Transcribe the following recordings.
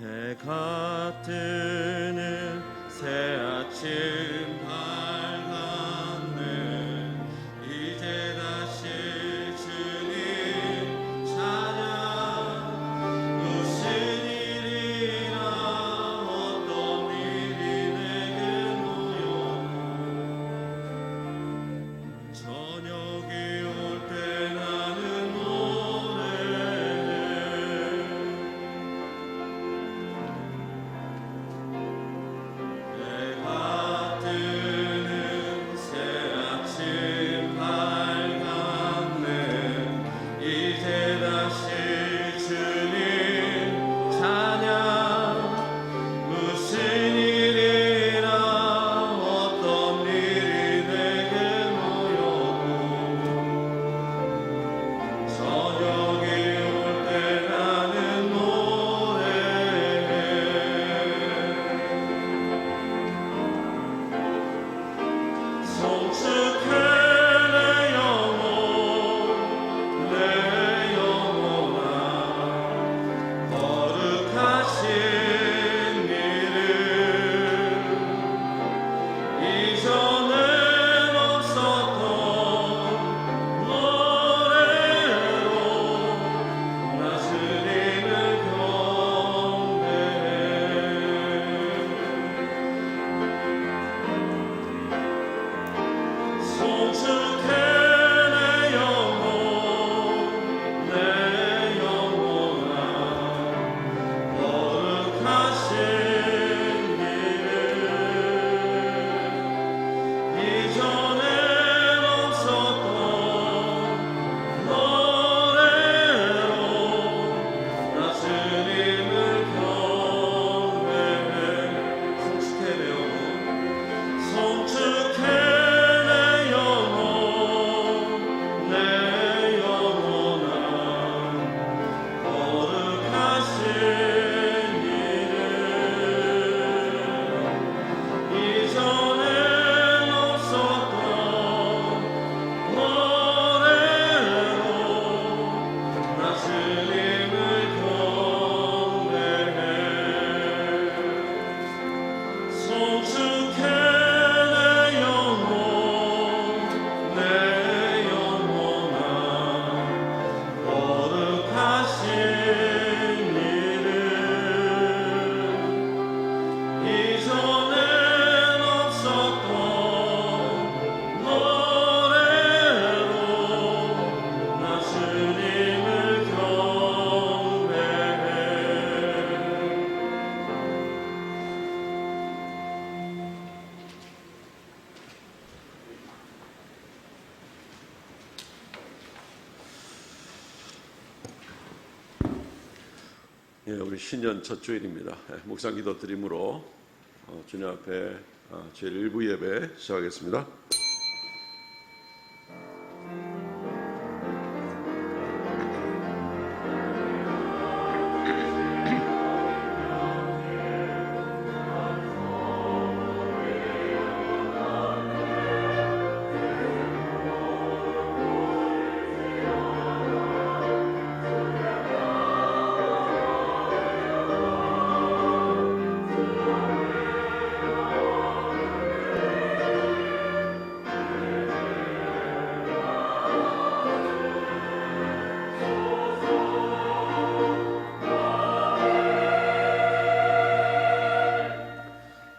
해가 뜨는 새 아침 밝았네. 이제 다시 주님 찬양. 무슨 일이나 어떤 일이 내게 놓여 저녁이 올 때 나는 우리 신년 첫 주일입니다. 묵상 기도 드림으로 주님 앞에 제1부 예배 시작하겠습니다.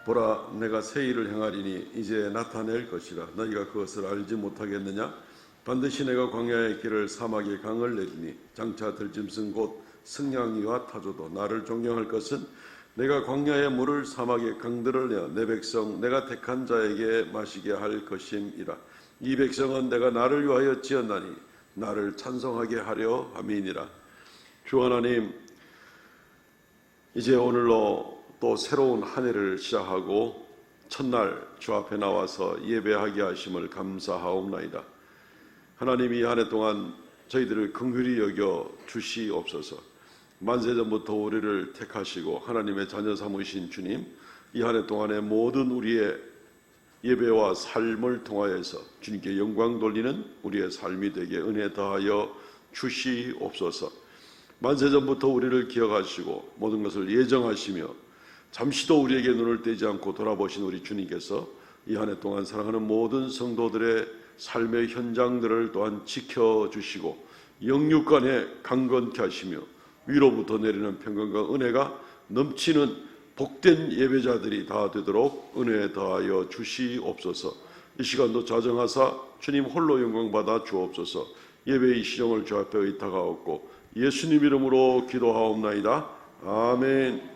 보라, 내가 새 일을 행하리니 이제 나타낼 것이라. 너희가 그것을 알지 못하겠느냐? 반드시 내가 광야의 길을 사막의 강을 내리니 장차 들짐승 곧 승냥이와 타조도 나를 존경할 것은 내가 광야의 물을 사막의 강들을 내어 내 백성 내가 택한 자에게 마시게 할 것임이라. 이 백성은 내가 나를 위하여 지었나니 나를 찬송하게 하려 함이니라. 주 하나님, 이제 오늘로 또 새로운 한 해를 시작하고 첫날 주 앞에 나와서 예배하게 하심을 감사하옵나이다. 하나님, 이 한 해 동안 저희들을 긍휼히 여겨 주시옵소서. 만세전부터 우리를 택하시고 하나님의 자녀 삼으신 주님, 이 한 해 동안의 모든 우리의 예배와 삶을 통하여서 주님께 영광 돌리는 우리의 삶이 되게 은혜 더하여 주시옵소서. 만세전부터 우리를 기억하시고 모든 것을 예정하시며 잠시도 우리에게 눈을 떼지 않고 돌아보신 우리 주님께서 이 한 해 동안 사랑하는 모든 성도들의 삶의 현장들을 또한 지켜주시고 영육간에 강건케 하시며 위로부터 내리는 평강과 은혜가 넘치는 복된 예배자들이 다 되도록 은혜 더하여 주시옵소서. 이 시간도 자정하사 주님 홀로 영광받아 주옵소서. 예배의 시정을 주 앞에 의탁하옵고 예수님 이름으로 기도하옵나이다. 아멘.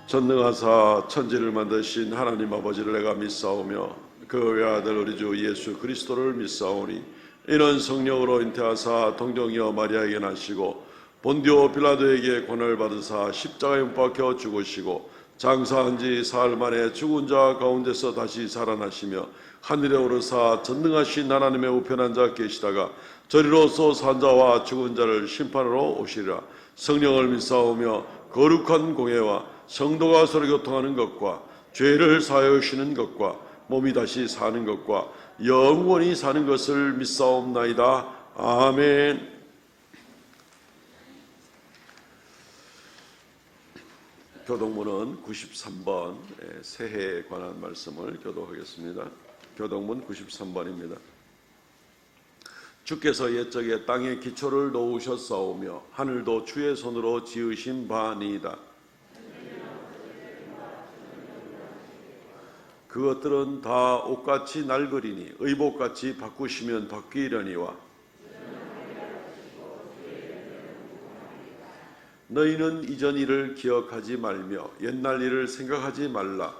전능하사 천지를 만드신 하나님 아버지를 내가 믿사오며 그 외아들 우리 주 예수 그리스도를 믿사오니 이는 성령으로 잉태하사 동정이여 마리아에게 나시고 본디오 빌라도에게 고난을 받으사 십자가에 못 박혀 죽으시고 장사한 지 사흘 만에 죽은 자 가운데서 다시 살아나시며 하늘에 오르사 전능하신 하나님의 우편한 자 계시다가 저리로서 산 자와 죽은 자를 심판하러 오시리라. 성령을 믿사오며 거룩한 공예와 성도가 서로 교통하는 것과 죄를 사하여 주시는 것과 몸이 다시 사는 것과 영원히 사는 것을 믿사옵나이다. 아멘. 교동문은 93번 새해에 관한 말씀을 교독하겠습니다. 교동문 93번입니다. 주께서 옛적에 땅에 기초를 놓으셨사오며 하늘도 주의 손으로 지으신 바니이다. 그것들은 다 옷같이 낡으리니 의복같이 바꾸시면 바뀌려니와 너희는 이전 일을 기억하지 말며 옛날 일을 생각하지 말라.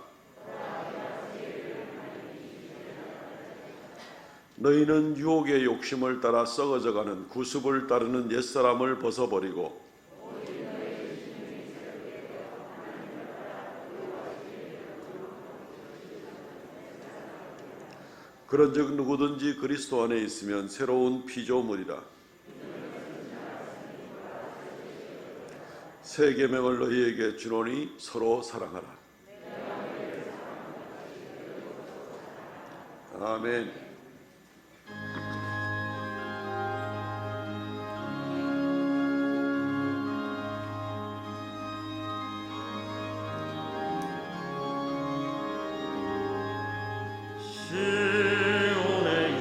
너희는 유혹의 욕심을 따라 썩어져가는 구습을 따르는 옛사람을 벗어버리고 그런즉 누구든지 그리스도 안에 있으면 새로운 피조물이라. 새 계명을 너희에게 주노니 서로 사랑하라. 아멘. 시온의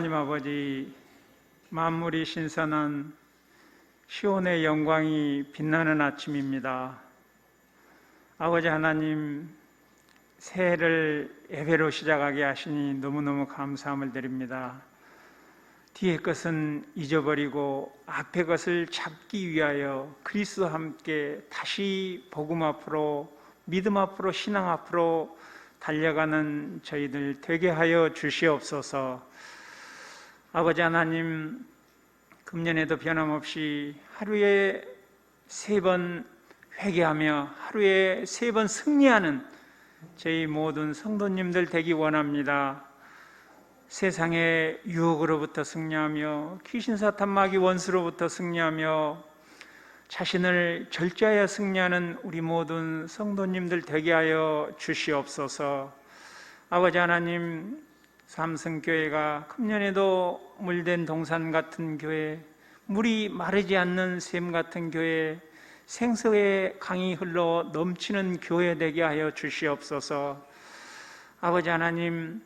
하나님 아버지, 만물이 신선한 시온의 영광이 빛나는 아침입니다. 아버지 하나님, 새해를 예배로 시작하게 하시니 너무너무 감사함을 드립니다. 뒤의 것은 잊어버리고 앞의 것을 잡기 위하여 그리스도와 함께 다시 복음 앞으로, 믿음 앞으로, 신앙 앞으로 달려가는 저희들 되게 하여 주시옵소서. 아버지 하나님, 금년에도 변함없이 하루에 3번 회개하며 하루에 3번 승리하는 저희 모든 성도님들 되기 원합니다. 세상의 유혹으로부터 승리하며 귀신사탄 마귀 원수로부터 승리하며 자신을 절제하여 승리하는 우리 모든 성도님들 되게 하여 주시옵소서. 아버지 하나님, 삼성교회가 금년에도 물된 동산 같은 교회, 물이 마르지 않는 샘 같은 교회, 생수의 강이 흘러 넘치는 교회 되게 하여 주시옵소서. 아버지 하나님,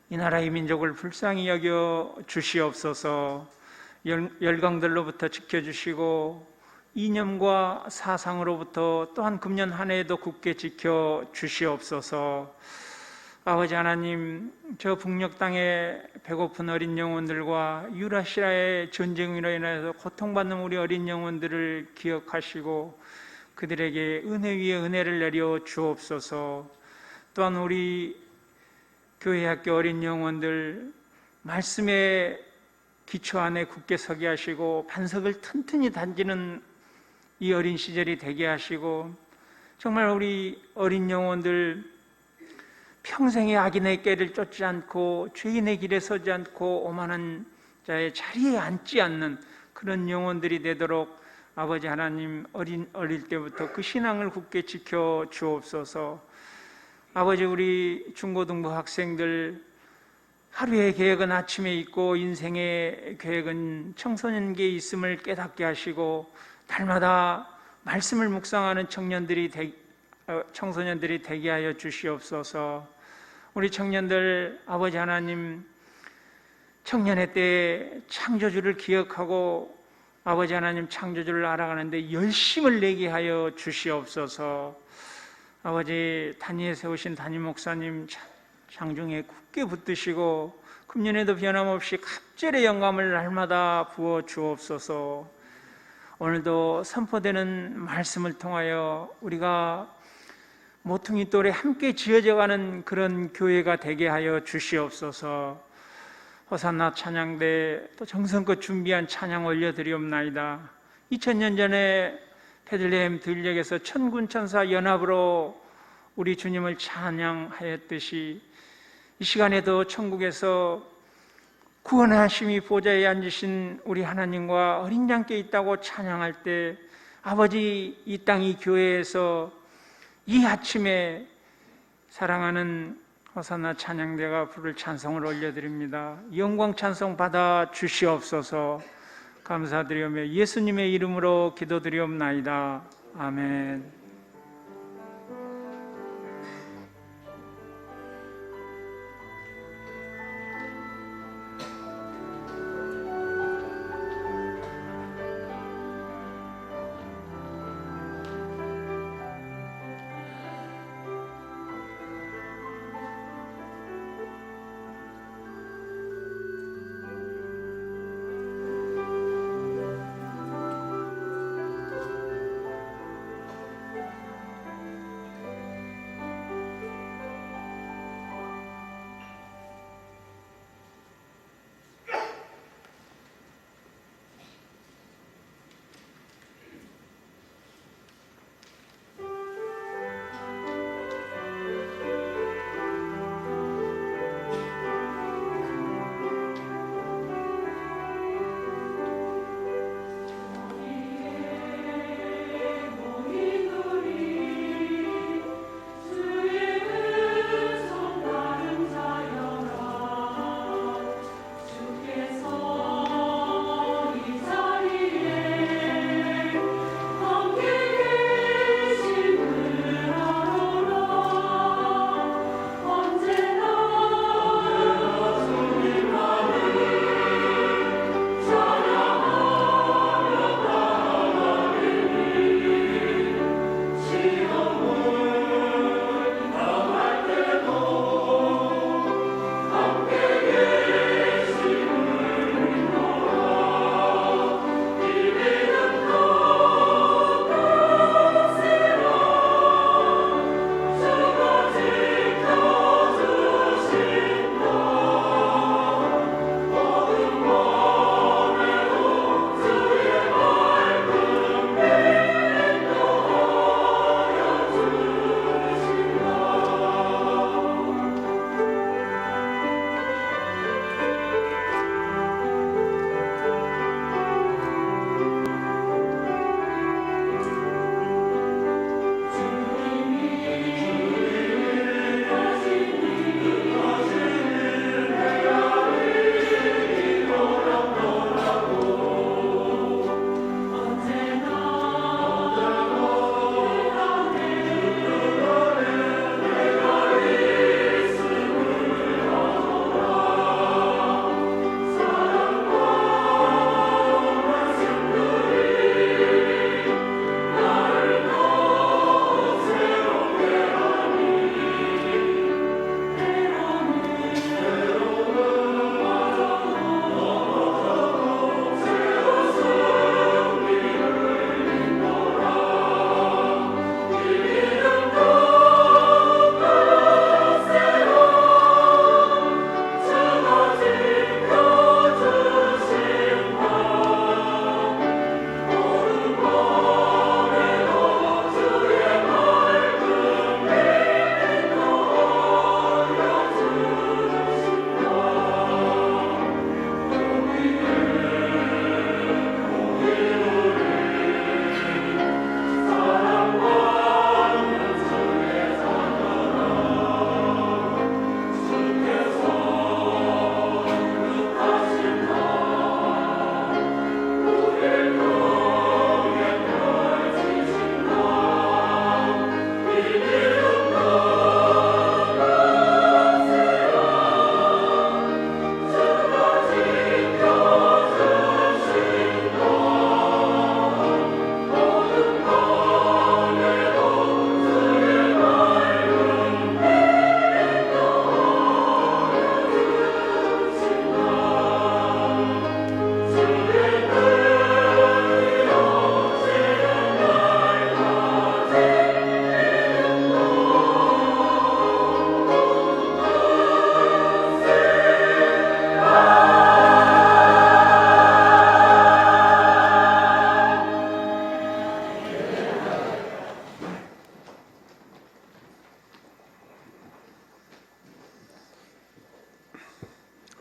이 나라의 민족을 불쌍히 여겨 주시옵소서. 열강들로부터 지켜주시고 이념과 사상으로부터 또한 금년 한 해에도 굳게 지켜 주시옵소서. 아버지 하나님, 저 북녘 땅에 배고픈 어린 영혼들과 유라시아의 전쟁으로 인해서 고통받는 우리 어린 영혼들을 기억하시고 그들에게 은혜 위에 은혜를 내려 주옵소서. 또한 우리 교회 학교 어린 영혼들 말씀의 기초 안에 굳게 서게 하시고 반석을 튼튼히 단지는 이 어린 시절이 되게 하시고, 정말 우리 어린 영혼들 평생의 악인의 꾀를 쫓지 않고 죄인의 길에 서지 않고 오만한 자의 자리에 앉지 않는 그런 영혼들이 되도록 아버지 하나님, 어릴 때부터 그 신앙을 굳게 지켜 주옵소서. 아버지, 우리 중고등부 학생들 하루의 계획은 아침에 있고 인생의 계획은 청소년기에 있음을 깨닫게 하시고 달마다 말씀을 묵상하는 청소년들이 되게 하여 주시옵소서. 우리 청년들, 아버지 하나님, 청년의 때에 창조주를 기억하고 아버지 하나님 창조주를 알아가는데 열심을 내게 하여 주시옵소서. 아버지, 단위에 세우신 담임 목사님 장중에 굳게 붙드시고 금년에도 변함없이 갑절의 영감을 날마다 부어 주옵소서. 오늘도 선포되는 말씀을 통하여 우리가 모퉁이 돌에 함께 지어져가는 그런 교회가 되게 하여 주시옵소서. 호산나 찬양대 또 정성껏 준비한 찬양 올려드리옵나이다. 2000년 전에 베들레헴 들녘에서 천군 천사 연합으로 우리 주님을 찬양하였듯이 이 시간에도 천국에서 구원하심이 보좌에 앉으신 우리 하나님과 어린 양께 있다고 찬양할 때, 아버지, 이 땅 이 교회에서 이 아침에 사랑하는 호산나 찬양대가 부를 찬송을 올려드립니다. 영광 찬송 받아 주시옵소서. 감사드리오며 예수님의 이름으로 기도드리옵나이다. 아멘.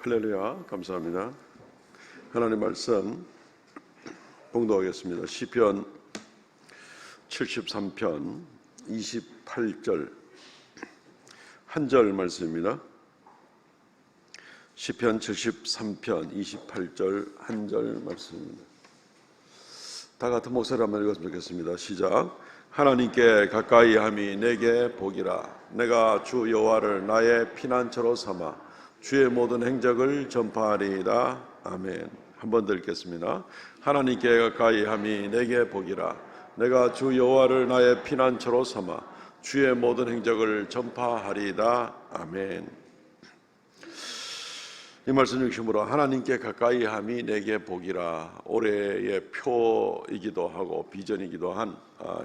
할렐루야, 감사합니다. 하나님 말씀 봉독하겠습니다. 시편 73편 28절 한 절 말씀입니다. 시편 73편 28절 한 절 말씀입니다. 다 같은 목소리 한번 읽었으면 좋겠습니다. 시작. 하나님께 가까이 함이 내게 복이라. 내가 주 여호와를 나의 피난처로 삼아 주의 모든 행적을 전파하리이다. 아멘. 한 번 더 읽겠습니다. 하나님께 가까이 함이 내게 복이라. 내가 주 여호와를 나의 피난처로 삼아 주의 모든 행적을 전파하리이다. 아멘. 이 말씀 중심으로 하나님께 가까이 함이 내게 복이라, 올해의 표이기도 하고 비전이기도 한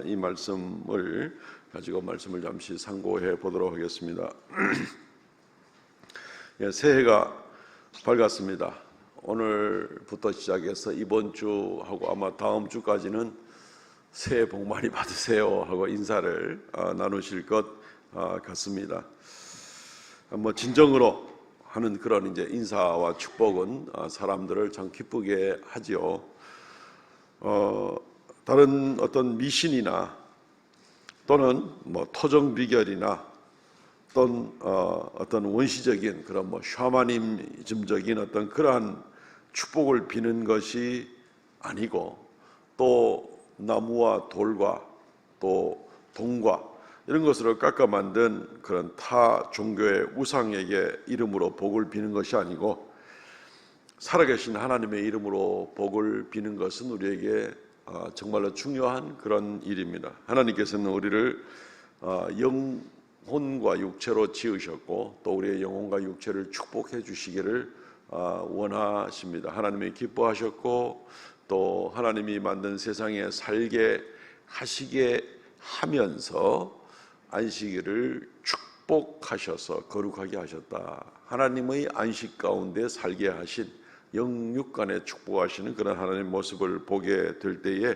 이 말씀을 가지고 말씀을 잠시 상고해 보도록 하겠습니다. 새해가 밝았습니다. 오늘부터 시작해서 이번 주하고 아마 다음 주까지는 새해 복 많이 받으세요 하고 인사를 나누실 것 같습니다. 진정으로 하는 그런 이제 인사와 축복은 사람들을 참 기쁘게 하지요. 다른 어떤 미신이나 또는 토정 비결이나 또는 어떤 원시적인 그런 샤머니즘적인 어떤 그러한 축복을 비는 것이 아니고, 또 나무와 돌과 또 동과 이런 것으로 깎아 만든 그런 타 종교의 우상에게 이름으로 복을 비는 것이 아니고, 살아계신 하나님의 이름으로 복을 비는 것은 우리에게 정말로 중요한 그런 일입니다. 하나님께서는 우리를 영혼과 육체로 지으셨고 또 우리의 영혼과 육체를 축복해 주시기를 원하십니다. 하나님이 기뻐하셨고 또 하나님이 만든 세상에 살게 하시게 하면서 안식일을 축복하셔서 거룩하게 하셨다. 하나님의 안식 가운데 살게 하신, 영육간에 축복하시는 그런 하나님의 모습을 보게 될 때에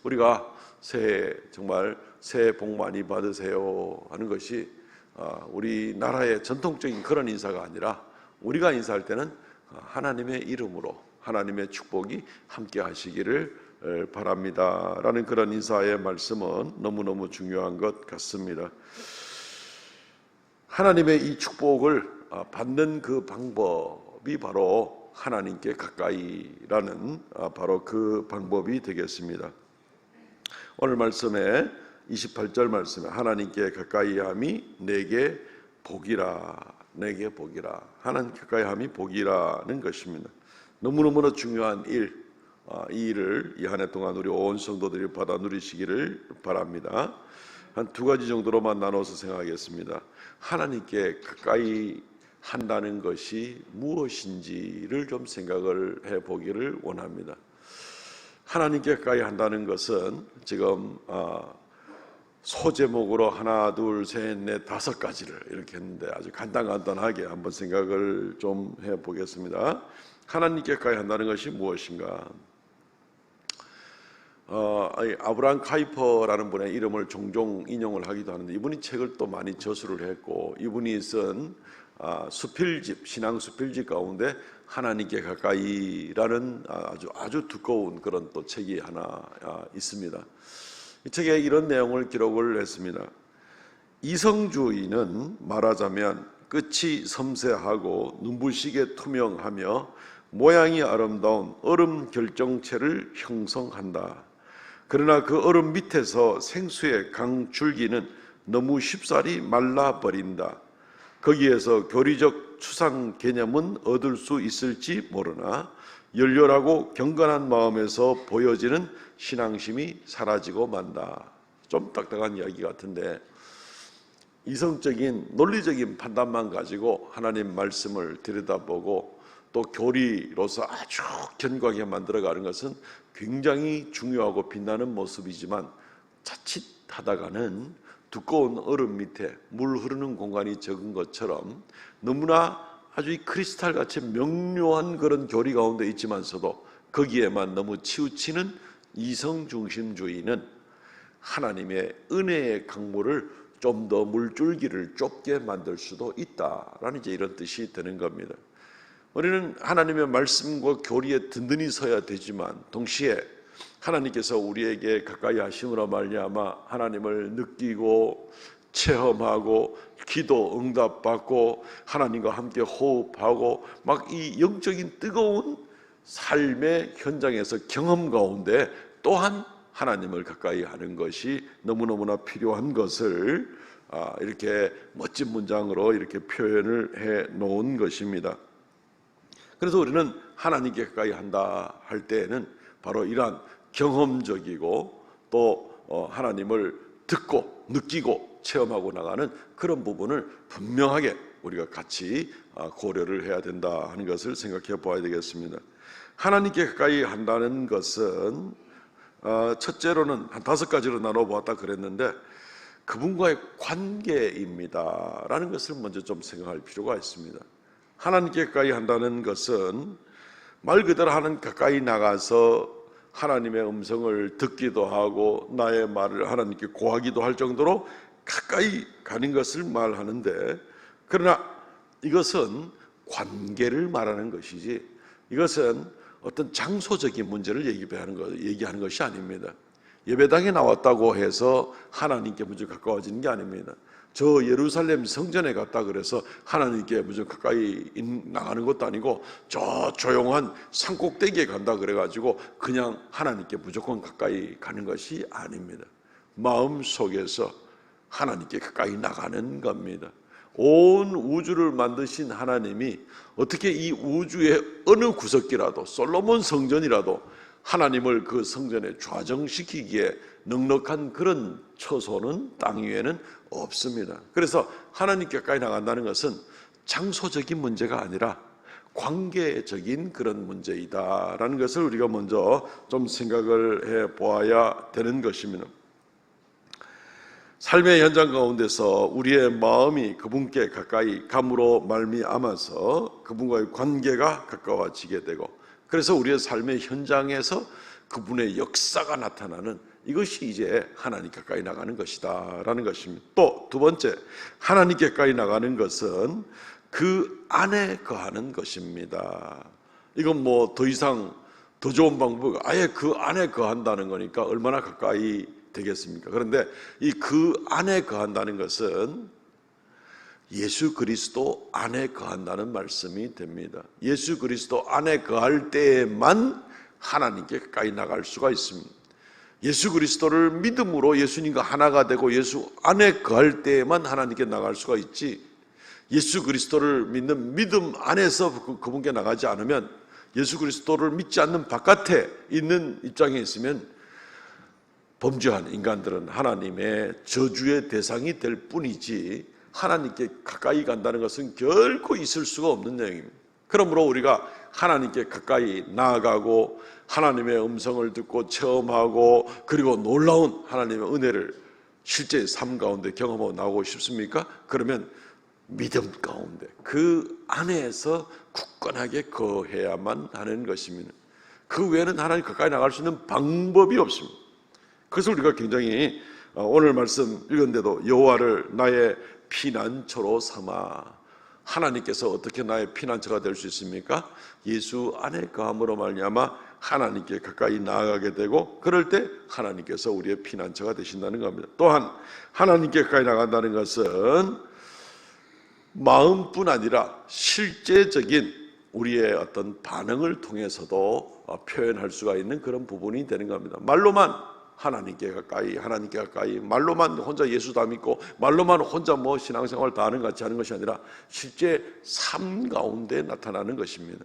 우리가 새해 정말 새해 복 많이 받으세요 하는 것이 우리나라의 전통적인 그런 인사가 아니라, 우리가 인사할 때는 하나님의 이름으로 하나님의 축복이 함께 하시기를 바랍니다 라는 그런 인사의 말씀은 너무너무 중요한 것 같습니다. 하나님의 이 축복을 받는 그 방법이 바로 하나님께 가까이라는 바로 그 방법이 되겠습니다. 오늘 말씀에 28절 말씀에 하나님께 가까이 함이 내게 복이라, 내게 복이라. 하나님께 가까이 함이 복이라는 것입니다. 너무너무 중요한 일, 이 일을 이 한 해 동안 우리 온 성도들이 받아 누리시기를 바랍니다. 한 두 가지 정도로만 나눠서 생각하겠습니다. 하나님께 가까이 한다는 것이 무엇인지를 좀 생각을 해보기를 원합니다. 하나님께 가까이 한다는 것은 지금 소제목으로 하나, 둘, 셋, 넷, 다섯 가지를 이렇게 했는데 아주 간단하게 한번 생각을 좀 해보겠습니다. 하나님께 가까이 한다는 것이 무엇인가? 아브라함 카이퍼라는 분의 이름을 종종 인용을 하기도 하는데, 이분이 책을 또 많이 저술을 했고, 이분이 쓴 수필집, 신앙 수필집 가운데 하나님께 가까이라는 아주 두꺼운 그런 또 책이 하나 있습니다. 이 책에 이런 내용을 기록을 했습니다. 이성주의는 말하자면 끝이 섬세하고 눈부시게 투명하며 모양이 아름다운 얼음 결정체를 형성한다. 그러나 그 얼음 밑에서 생수의 강줄기는 너무 쉽사리 말라버린다. 거기에서 교리적 추상 개념은 얻을 수 있을지 모르나 열렬하고 경건한 마음에서 보여지는 신앙심이 사라지고 만다. 좀 딱딱한 이야기 같은데, 이성적인 논리적인 판단만 가지고 하나님 말씀을 들여다보고 또 교리로서 아주 견고하게 만들어가는 것은 굉장히 중요하고 빛나는 모습이지만, 자칫 하다가는 두꺼운 얼음 밑에 물 흐르는 공간이 적은 것처럼 너무나 아주 크리스탈같이 명료한 그런 교리 가운데 있지만서도 거기에만 너무 치우치는 이성중심주의는 하나님의 은혜의 강물을 좀 더 물줄기를 좁게 만들 수도 있다라는 이제 이런 뜻이 되는 겁니다. 우리는 하나님의 말씀과 교리에 든든히 서야 되지만 동시에 하나님께서 우리에게 가까이 하심으로 말미암아 하나님을 느끼고 체험하고 기도 응답받고 하나님과 함께 호흡하고 막 이 영적인 뜨거운 삶의 현장에서 경험 가운데 또한 하나님을 가까이 하는 것이 너무너무나 필요한 것을 이렇게 멋진 문장으로 이렇게 표현을 해 놓은 것입니다. 그래서 우리는 하나님께 가까이 한다 할 때에는 바로 이러한 경험적이고 또 하나님을 듣고 느끼고 체험하고 나가는 그런 부분을 분명하게 우리가 같이 고려를 해야 된다 하는 것을 생각해 보아야 되겠습니다. 하나님께 가까이 한다는 것은 첫째로는 한 5가지로 나눠보았다 그랬는데 그분과의 관계입니다 라는 것을 먼저 좀 생각할 필요가 있습니다. 하나님께 가까이 한다는 것은 말 그대로 하나님 가까이 나가서 하나님의 음성을 듣기도 하고 나의 말을 하나님께 고하기도 할 정도로 가까이 가는 것을 말하는데, 그러나 이것은 관계를 말하는 것이지 이것은 어떤 장소적인 문제를 얘기하는 것이 아닙니다. 예배당에 나왔다고 해서 하나님께 무조건 가까워지는 게 아닙니다. 저 예루살렘 성전에 갔다 그래서 하나님께 무조건 가까이 나가는 것도 아니고 저 조용한 산꼭대기에 간다 그래가지고 그냥 하나님께 무조건 가까이 가는 것이 아닙니다. 마음 속에서 하나님께 가까이 나가는 겁니다. 온 우주를 만드신 하나님이 어떻게 이 우주의 어느 구석이라도 솔로몬 성전이라도 하나님을 그 성전에 좌정시키기에 넉넉한 그런 처소는 땅 위에는 없습니다. 그래서 하나님께 가까이 나간다는 것은 장소적인 문제가 아니라 관계적인 그런 문제이다라는 것을 우리가 먼저 좀 생각을 해 보아야 되는 것입니다. 삶의 현장 가운데서 우리의 마음이 그분께 가까이 감으로 말미암아서 그분과의 관계가 가까워지게 되고, 그래서 우리의 삶의 현장에서 그분의 역사가 나타나는 이것이 이제 하나님 가까이 나가는 것이다 라는 것입니다. 또 두 번째, 하나님께 가까이 나가는 것은 그 안에 거하는 것입니다. 이건 뭐 더 이상 더 좋은 방법이 아예 그 안에 거한다는 거니까 얼마나 가까이 되겠습니까? 그런데 이 그 안에 거한다는 것은 예수 그리스도 안에 거한다는 말씀이 됩니다. 예수 그리스도 안에 거할 때에만 하나님께 가까이 나갈 수가 있습니다. 예수 그리스도를 믿음으로 예수님과 하나가 되고 예수 안에 거할 때에만 하나님께 나갈 수가 있지, 예수 그리스도를 믿는 믿음 안에서 그분께 나가지 않으면, 예수 그리스도를 믿지 않는 바깥에 있는 입장에 있으면 범죄한 인간들은 하나님의 저주의 대상이 될 뿐이지 하나님께 가까이 간다는 것은 결코 있을 수가 없는 내용입니다. 그러므로 우리가 하나님께 가까이 나아가고 하나님의 음성을 듣고 체험하고 그리고 놀라운 하나님의 은혜를 실제 삶 가운데 경험하고 나오고 싶습니까? 그러면 믿음 가운데 그 안에서 굳건하게 거해야만 하는 것입니다. 그 외에는 하나님 가까이 나갈 수 있는 방법이 없습니다. 그래서 우리가 굉장히 오늘 말씀 읽었는데도 여호와를 나의 피난처로 삼아, 하나님께서 어떻게 나의 피난처가 될 수 있습니까? 예수 안에 거함으로 말미암아 하나님께 가까이 나아가게 되고, 그럴 때 하나님께서 우리의 피난처가 되신다는 겁니다. 또한 하나님께 가까이 나간다는 것은 마음뿐 아니라 실제적인 우리의 어떤 반응을 통해서도 표현할 수가 있는 그런 부분이 되는 겁니다. 말로만 하나님께 가까이 말로만 혼자 예수 다 믿고 말로만 혼자 뭐 신앙생활 다 하는 것 같이 하는 것이 아니라 실제 삶 가운데 나타나는 것입니다.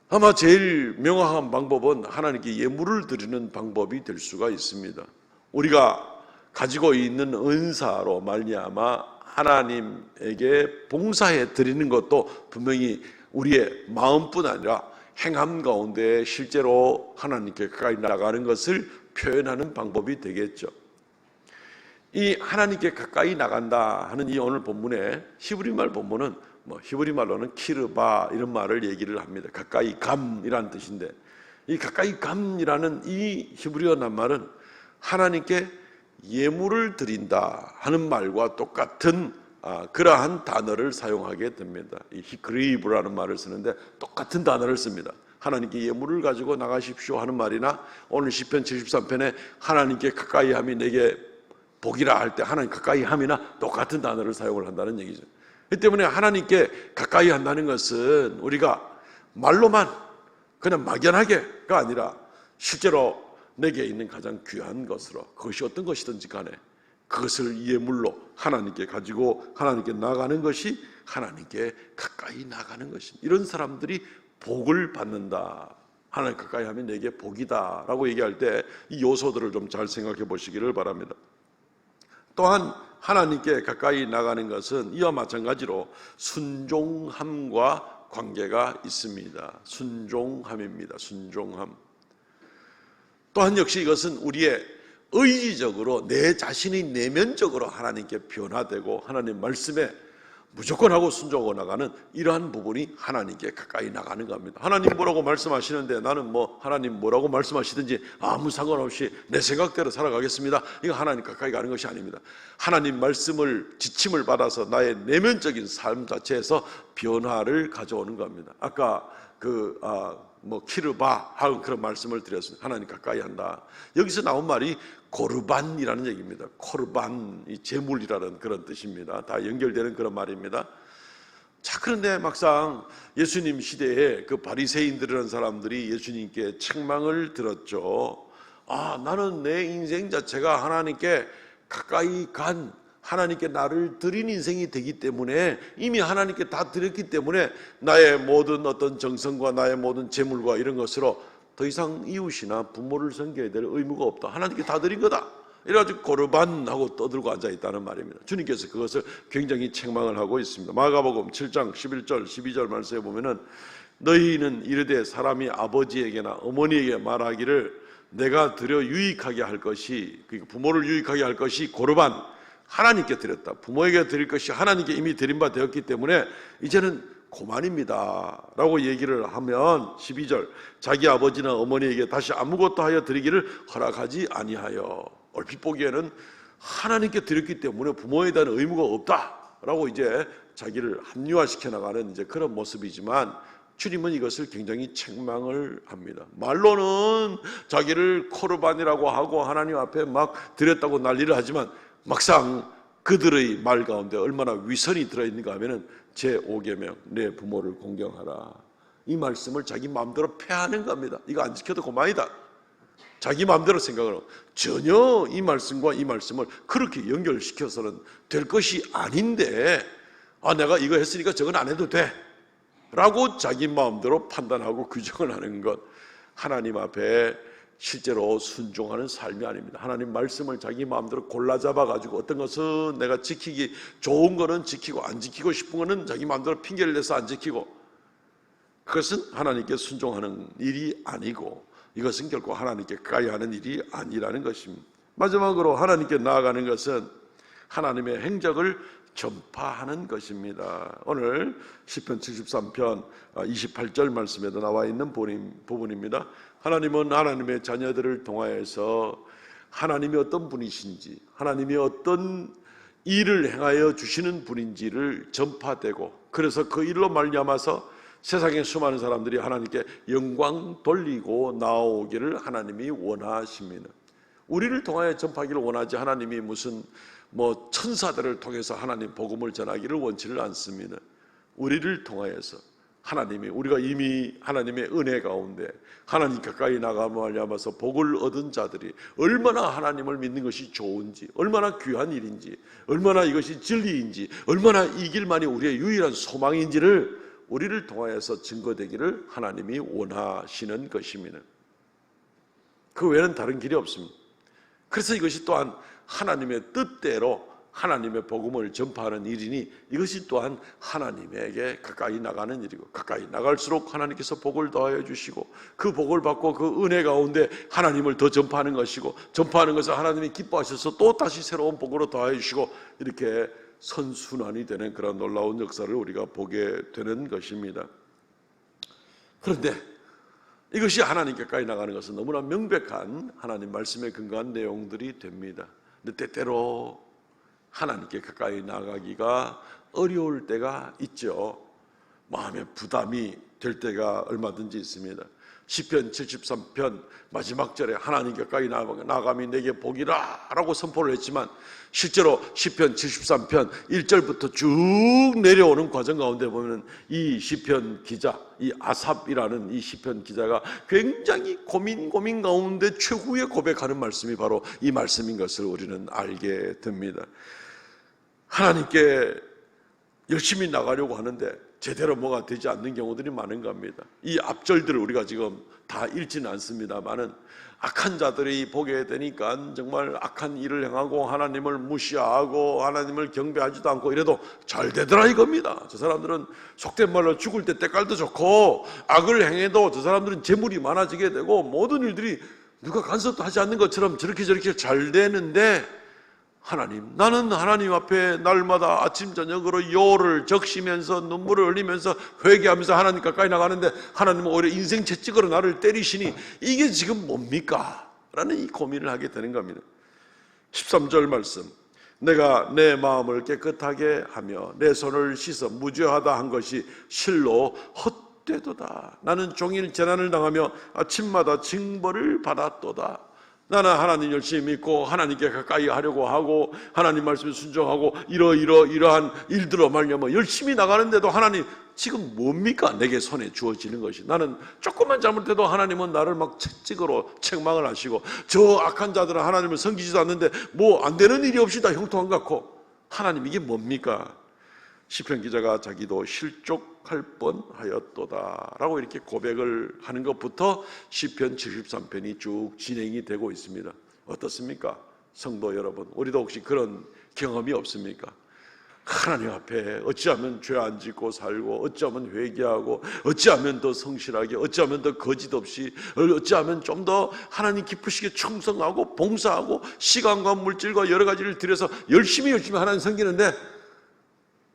아마 제일 명확한 방법은 하나님께 예물을 드리는 방법이 될 수가 있습니다. 우리가 가지고 있는 은사로 말미암아 하나님에게 봉사해 드리는 것도 분명히 우리의 마음뿐 아니라 행함 가운데 실제로 하나님께 가까이 나가는 것을 표현하는 방법이 되겠죠. 이 하나님께 가까이 나간다 하는 이 오늘 본문의 히브리말 본문은 히브리말로는 키르바 이런 말을 얘기를 합니다. 가까이 감이라는 뜻인데, 이 가까이 감이라는 이 히브리어 낱말은 하나님께 예물을 드린다 하는 말과 똑같은 그러한 단어를 사용하게 됩니다. 이 히크리브라는 말을 쓰는데 똑같은 단어를 씁니다. 하나님께 예물을 가지고 나가십시오 하는 말이나 오늘 시편 73편에 하나님께 가까이 함이 내게 복이라 할 때 하나님 가까이 함이나 똑같은 단어를 사용을 한다는 얘기죠. 이 때문에 하나님께 가까이 한다는 것은 우리가 말로만 그냥 막연하게가 아니라 실제로 내게 있는 가장 귀한 것으로, 그것이 어떤 것이든지 간에 그것을 예물로 하나님께 가지고 하나님께 나가는 것이 하나님께 가까이 나가는 것입니다. 이런 사람들이 복을 받는다. 하나님 가까이 하면 내게 복이다 라고 얘기할 때 이 요소들을 좀 잘 생각해 보시기를 바랍니다. 또한 하나님께 가까이 나가는 것은 이와 마찬가지로 순종함과 관계가 있습니다. 순종함입니다. 순종함. 또한 역시 이것은 우리의 의지적으로 내 자신이 내면적으로 하나님께 변화되고 하나님 말씀에 무조건 하고 순종하고 나가는 이러한 부분이 하나님께 가까이 나가는 겁니다. 하나님 뭐라고 말씀하시는데 나는 하나님 뭐라고 말씀하시든지 아무 상관없이 내 생각대로 살아가겠습니다. 이거 하나님 가까이 가는 것이 아닙니다. 하나님 말씀을 지침을 받아서 나의 내면적인 삶 자체에서 변화를 가져오는 겁니다. 아까 키르바 하는 그런 말씀을 드렸습니다. 하나님 가까이 한다. 여기서 나온 말이 고르반이라는 얘기입니다. 코르반, 이 제물이라는 그런 뜻입니다. 다 연결되는 그런 말입니다. 자, 그런데 막상 예수님 시대에 그 바리새인들이라는 사람들이 예수님께 책망을 들었죠. 나는 내 인생 자체가 하나님께 가까이 간, 하나님께 나를 드린 인생이 되기 때문에 이미 하나님께 다 드렸기 때문에 나의 모든 어떤 정성과 나의 모든 재물과 이런 것으로 더 이상 이웃이나 부모를 섬겨야 될 의무가 없다. 하나님께 다 드린 거다. 이래가지고 고르반하고 떠들고 앉아있다는 말입니다. 주님께서 그것을 굉장히 책망을 하고 있습니다. 마가복음 7장 11절 12절 말씀에 보면은 너희는 이르되 사람이 아버지에게나 어머니에게 말하기를 내가 드려 유익하게 할 것이, 그러니까 부모를 유익하게 할 것이 고르반, 하나님께 드렸다. 부모에게 드릴 것이 하나님께 이미 드린 바 되었기 때문에 이제는 고만입니다 라고 얘기를 하면 12절 자기 아버지나 어머니에게 다시 아무것도 하여 드리기를 허락하지 아니하여, 얼핏 보기에는 하나님께 드렸기 때문에 부모에 대한 의무가 없다라고 이제 자기를 합리화시켜 나가는 이제 그런 모습이지만 주님은 이것을 굉장히 책망을 합니다. 말로는 자기를 코르반이라고 하고 하나님 앞에 막 드렸다고 난리를 하지만 막상 그들의 말 가운데 얼마나 위선이 들어있는가 하면은 제5계명 내 부모를 공경하라, 이 말씀을 자기 마음대로 폐하는 겁니다. 이거 안 지켜도 그만이다. 자기 마음대로 생각을 하고 전혀 이 말씀과 이 말씀을 그렇게 연결시켜서는 될 것이 아닌데 내가 이거 했으니까 저건 안 해도 돼 라고 자기 마음대로 판단하고 규정을 하는 것, 하나님 앞에 실제로 순종하는 삶이 아닙니다. 하나님 말씀을 자기 마음대로 골라 잡아가지고 어떤 것은 내가 지키기 좋은 거는 지키고 안 지키고 싶은 거는 자기 마음대로 핑계를 내서 안 지키고, 그것은 하나님께 순종하는 일이 아니고 이것은 결코 하나님께 가까이 하는 일이 아니라는 것입니다. 마지막으로 하나님께 나아가는 것은 하나님의 행적을 전파하는 것입니다. 오늘 시편 73편 28절 말씀에도 나와 있는 부분입니다. 하나님은 하나님의 자녀들을 통하여서 하나님이 어떤 분이신지, 하나님이 어떤 일을 행하여 주시는 분인지를 전파되고, 그래서 그 일로 말미암아서 세상의 수많은 사람들이 하나님께 영광 돌리고 나오기를 하나님이 원하십니다. 우리를 통하여 전파하기를 원하지 하나님이 무슨 천사들을 통해서 하나님 복음을 전하기를 원치를 않습니다. 우리를 통하여서 하나님이, 우리가 이미 하나님의 은혜 가운데 하나님 가까이 나가며 말미암아서 복을 얻은 자들이 얼마나 하나님을 믿는 것이 좋은지, 얼마나 귀한 일인지, 얼마나 이것이 진리인지, 얼마나 이 길만이 우리의 유일한 소망인지를 우리를 통하여서 증거되기를 하나님이 원하시는 것입니다. 그 외에는 다른 길이 없습니다. 그래서 이것이 또한 하나님의 뜻대로 하나님의 복음을 전파하는 일이니 이것이 또한 하나님에게 가까이 나가는 일이고, 가까이 나갈수록 하나님께서 복을 더하여 주시고 그 복을 받고 그 은혜 가운데 하나님을 더 전파하는 것이고, 전파하는 것을 하나님이 기뻐하셔서 또 다시 새로운 복으로 더하여 주시고, 이렇게 선순환이 되는 그런 놀라운 역사를 우리가 보게 되는 것입니다. 그런데 이것이 하나님 가까이 나가는 것은 너무나 명백한 하나님 말씀에 근거한 내용들이 됩니다. 근데 때때로 하나님께 가까이 나가기가 어려울 때가 있죠. 마음의 부담이 될 때가 얼마든지 있습니다. 시편 73편 마지막 절에 하나님 가까이 나감이 내게 복이라 라고 선포를 했지만, 실제로 시편 73편 1절부터 쭉 내려오는 과정 가운데 보면 이 시편 기자, 이 아삽이라는 이 시편 기자가 굉장히 고민 가운데 최후의 고백하는 말씀이 바로 이 말씀인 것을 우리는 알게 됩니다. 하나님께 열심히 나가려고 하는데 제대로 뭐가 되지 않는 경우들이 많은 겁니다. 이 앞절들을 우리가 지금 다 읽지는 않습니다만은, 악한 자들이 보게 되니까 정말 악한 일을 행하고 하나님을 무시하고 하나님을 경배하지도 않고 이래도 잘 되더라 이겁니다. 저 사람들은 속된 말로 죽을 때 때깔도 좋고, 악을 행해도 저 사람들은 재물이 많아지게 되고 모든 일들이 누가 간섭도 하지 않는 것처럼 저렇게 잘 되는데, 하나님, 나는 하나님 앞에 날마다 아침 저녁으로 요를 적시면서 눈물을 흘리면서 회개하면서 하나님 가까이 나가는데 하나님은 오히려 인생 채찍으로 나를 때리시니 이게 지금 뭡니까? 라는 이 고민을 하게 되는 겁니다. 13절 말씀, 내가 내 마음을 깨끗하게 하며 내 손을 씻어 무죄하다 한 것이 실로 헛되도다. 나는 종일 재난을 당하며 아침마다 징벌을 받았도다. 나는 하나님 열심히 믿고 하나님께 가까이 하려고 하고 하나님 말씀에 순종하고 이러한 일들로 말미암아 열심히 나가는데도 하나님 지금 뭡니까? 내게 손에 주어지는 것이. 나는 조금만 잘못해도 하나님은 나를 막 채찍으로 책망을 하시고, 저 악한 자들은 하나님을 섬기지도 않는데 뭐 안 되는 일이 없이 다 형통한 것 같고, 하나님 이게 뭡니까? 시편 기자가 자기도 실족할 뻔하였도다 라고 이렇게 고백을 하는 것부터 시편 73편이 쭉 진행이 되고 있습니다. 어떻습니까? 성도 여러분, 우리도 혹시 그런 경험이 없습니까? 하나님 앞에 어찌하면 죄 안 짓고 살고, 어찌하면 회개하고, 어찌하면 더 성실하게, 어찌하면 더 거짓 없이, 어찌하면 좀 더 하나님 기쁘시게 충성하고 봉사하고 시간과 물질과 여러 가지를 들여서 열심히 하나님 섬기는데,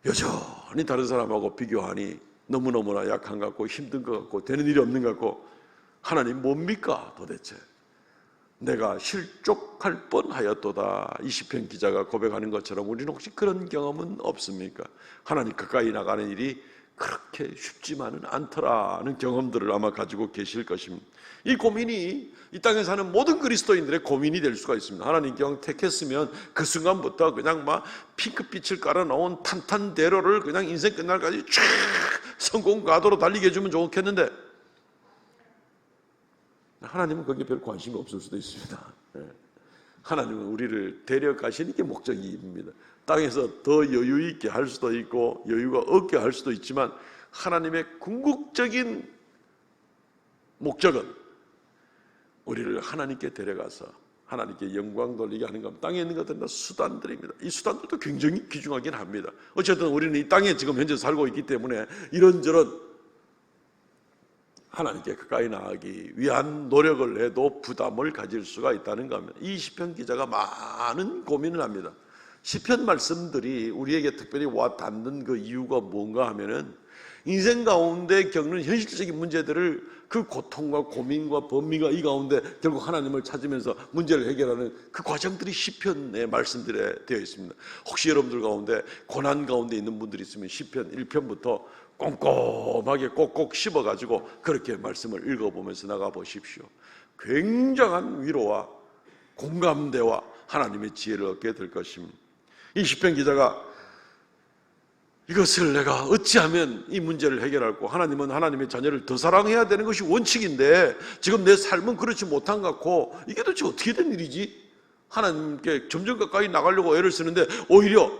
여전히 다른 사람하고 비교하니 너무너무나 약한 것 같고 힘든 것 같고 되는 일이 없는 것 같고, 하나님 뭡니까 도대체? 내가 실족할 뻔하였도다. 이 시편 기자가 고백하는 것처럼 우리는 혹시 그런 경험은 없습니까? 하나님 가까이 나가는 일이 그렇게 쉽지만은 않더라는 경험들을 아마 가지고 계실 것입니다. 이 고민이 이 땅에 사는 모든 그리스도인들의 고민이 될 수가 있습니다. 하나님 경 택했으면 그 순간부터 그냥 막 핑크빛을 깔아놓은 탄탄대로를 그냥 인생 끝날까지 쫙 성공 가도로 달리게 해주면 좋겠는데, 하나님은 거기에 별 관심이 없을 수도 있습니다. 하나님은 우리를 데려가시는 게 목적입니다. 땅에서 더 여유 있게 할 수도 있고 여유가 없게 할 수도 있지만, 하나님의 궁극적인 목적은 우리를 하나님께 데려가서 하나님께 영광 돌리게 하는 겁니다. 땅에 있는 것들은 다 수단들입니다. 이 수단들도 굉장히 귀중하긴 합니다. 어쨌든 우리는 이 땅에 지금 현재 살고 있기 때문에 이런저런 하나님께 가까이 나가기 위한 노력을 해도 부담을 가질 수가 있다는 겁니다. 이 시편 기자가 많은 고민을 합니다. 시편 말씀들이 우리에게 특별히 와 닿는 그 이유가 뭔가 하면은, 인생 가운데 겪는 현실적인 문제들을 그 고통과 고민과 번미가 이 가운데 결국 하나님을 찾으면서 문제를 해결하는 그 과정들이 시편의 말씀들에 되어 있습니다. 혹시 여러분들 가운데 고난 가운데 있는 분들이 있으면 시편 1편부터 꼼꼼하게 꼭꼭 씹어가지고 그렇게 말씀을 읽어보면서 나가보십시오. 굉장한 위로와 공감대와 하나님의 지혜를 얻게 될 것입니다. 이 시편 기자가 이것을 내가 어찌하면 이 문제를 해결할고, 하나님은 하나님의 자녀를 더 사랑해야 되는 것이 원칙인데 지금 내 삶은 그렇지 못한 것 같고, 이게 도대체 어떻게 된 일이지? 하나님께 점점 가까이 나가려고 애를 쓰는데 오히려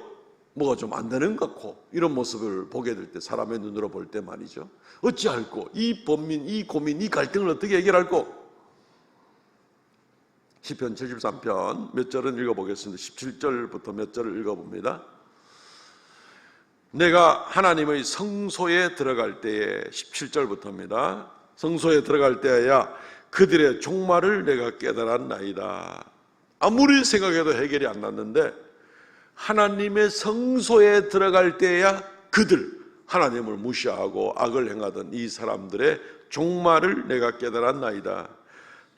뭐가 좀 안 되는 것 같고, 이런 모습을 보게 될 때, 사람의 눈으로 볼 때 말이죠. 어찌할꼬? 이 번민, 이 고민, 이 갈등을 어떻게 해결할꼬? 시편 73편 몇 절은 읽어보겠습니다. 17절부터 몇 절을 읽어봅니다. 내가 하나님의 성소에 들어갈 때에, 17절부터입니다. 성소에 들어갈 때야 그들의 종말을 내가 깨달았나이다. 아무리 생각해도 해결이 안 났는데 하나님의 성소에 들어갈 때야 그들, 하나님을 무시하고 악을 행하던 이 사람들의 종말을 내가 깨달았나이다.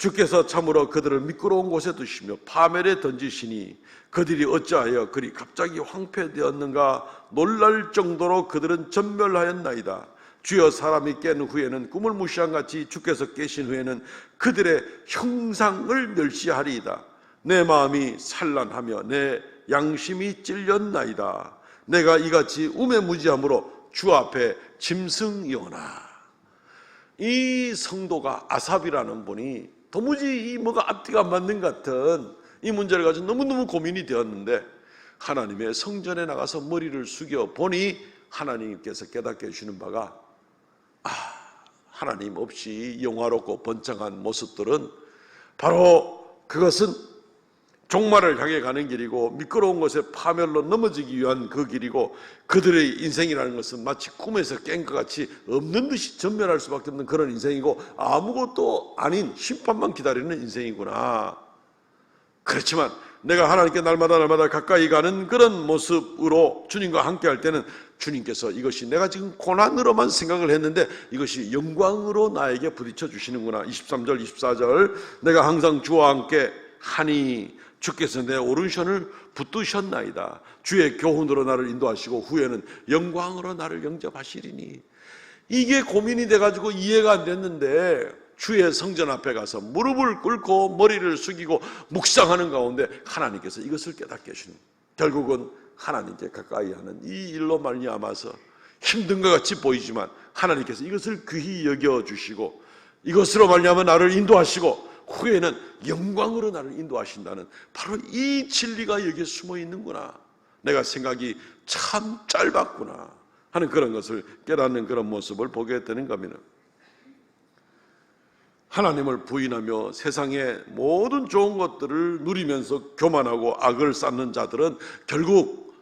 주께서 참으로 그들을 미끄러운 곳에 두시며 파멸에 던지시니 그들이 어찌하여 그리 갑자기 황폐되었는가 놀랄 정도로 그들은 전멸하였나이다. 주여, 사람이 깬 후에는 꿈을 무시한 같이 주께서 깨신 후에는 그들의 형상을 멸시하리이다. 내 마음이 산란하며 내 양심이 찔렸나이다. 내가 이같이 우매무지함으로 주 앞에 짐승이오나. 이 성도가 아삽이라는 분이 도무지 뭐가 앞뒤가 안 맞는 것 같은 이 문제를 가지고 너무너무 고민이 되었는데, 하나님의 성전에 나가서 머리를 숙여 보니 하나님께서 깨닫게 해주시는 바가, 하나님 없이 영화롭고 번창한 모습들은 바로 그것은 종말을 향해 가는 길이고 미끄러운 곳에 파멸로 넘어지기 위한 그 길이고, 그들의 인생이라는 것은 마치 꿈에서 깬 것 같이 없는 듯이 전멸할 수밖에 없는 그런 인생이고 아무것도 아닌 심판만 기다리는 인생이구나. 그렇지만 내가 하나님께 날마다 가까이 가는 그런 모습으로 주님과 함께 할 때는 주님께서 이것이 내가 지금 고난으로만 생각을 했는데 이것이 영광으로 나에게 부딪혀 주시는구나. 23절 24절 내가 항상 주와 함께 하니 주께서 내 오른손을 붙드셨나이다. 주의 교훈으로 나를 인도하시고 후에는 영광으로 나를 영접하시리니. 이게 고민이 돼가지고 이해가 안 됐는데 주의 성전 앞에 가서 무릎을 꿇고 머리를 숙이고 묵상하는 가운데 하나님께서 이것을 깨닫게 해주는, 결국은 하나님께 가까이 하는 이 일로 말미암아서 힘든 것 같이 보이지만 하나님께서 이것을 귀히 여겨주시고 이것으로 말미암아 나를 인도하시고 후에는 영광으로 나를 인도하신다는 바로 이 진리가 여기에 숨어 있는구나. 내가 생각이 참 짧았구나 하는 그런 것을 깨닫는 그런 모습을 보게 되는 겁니다. 하나님을 부인하며 세상의 모든 좋은 것들을 누리면서 교만하고 악을 쌓는 자들은 결국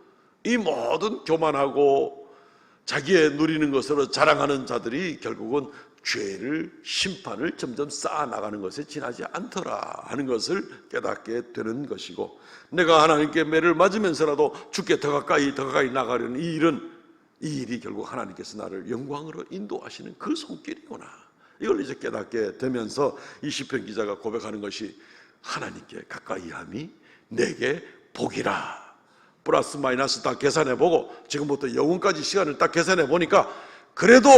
이 모든 교만하고 자기의 누리는 것으로 자랑하는 자들이 결국은 죄를, 심판을 점점 쌓아나가는 것에 지나지 않더라 하는 것을 깨닫게 되는 것이고, 내가 하나님께 매를 맞으면서라도 주께 더 가까이 나가려는 이 일이 결국 하나님께서 나를 영광으로 인도하시는 그 손길이구나. 이걸 이제 깨닫게 되면서 이 시편 기자가 고백하는 것이 하나님께 가까이함이 내게 복이라. 플러스 마이너스 다 계산해보고 지금부터 영혼까지 시간을 딱 계산해보니까 그래도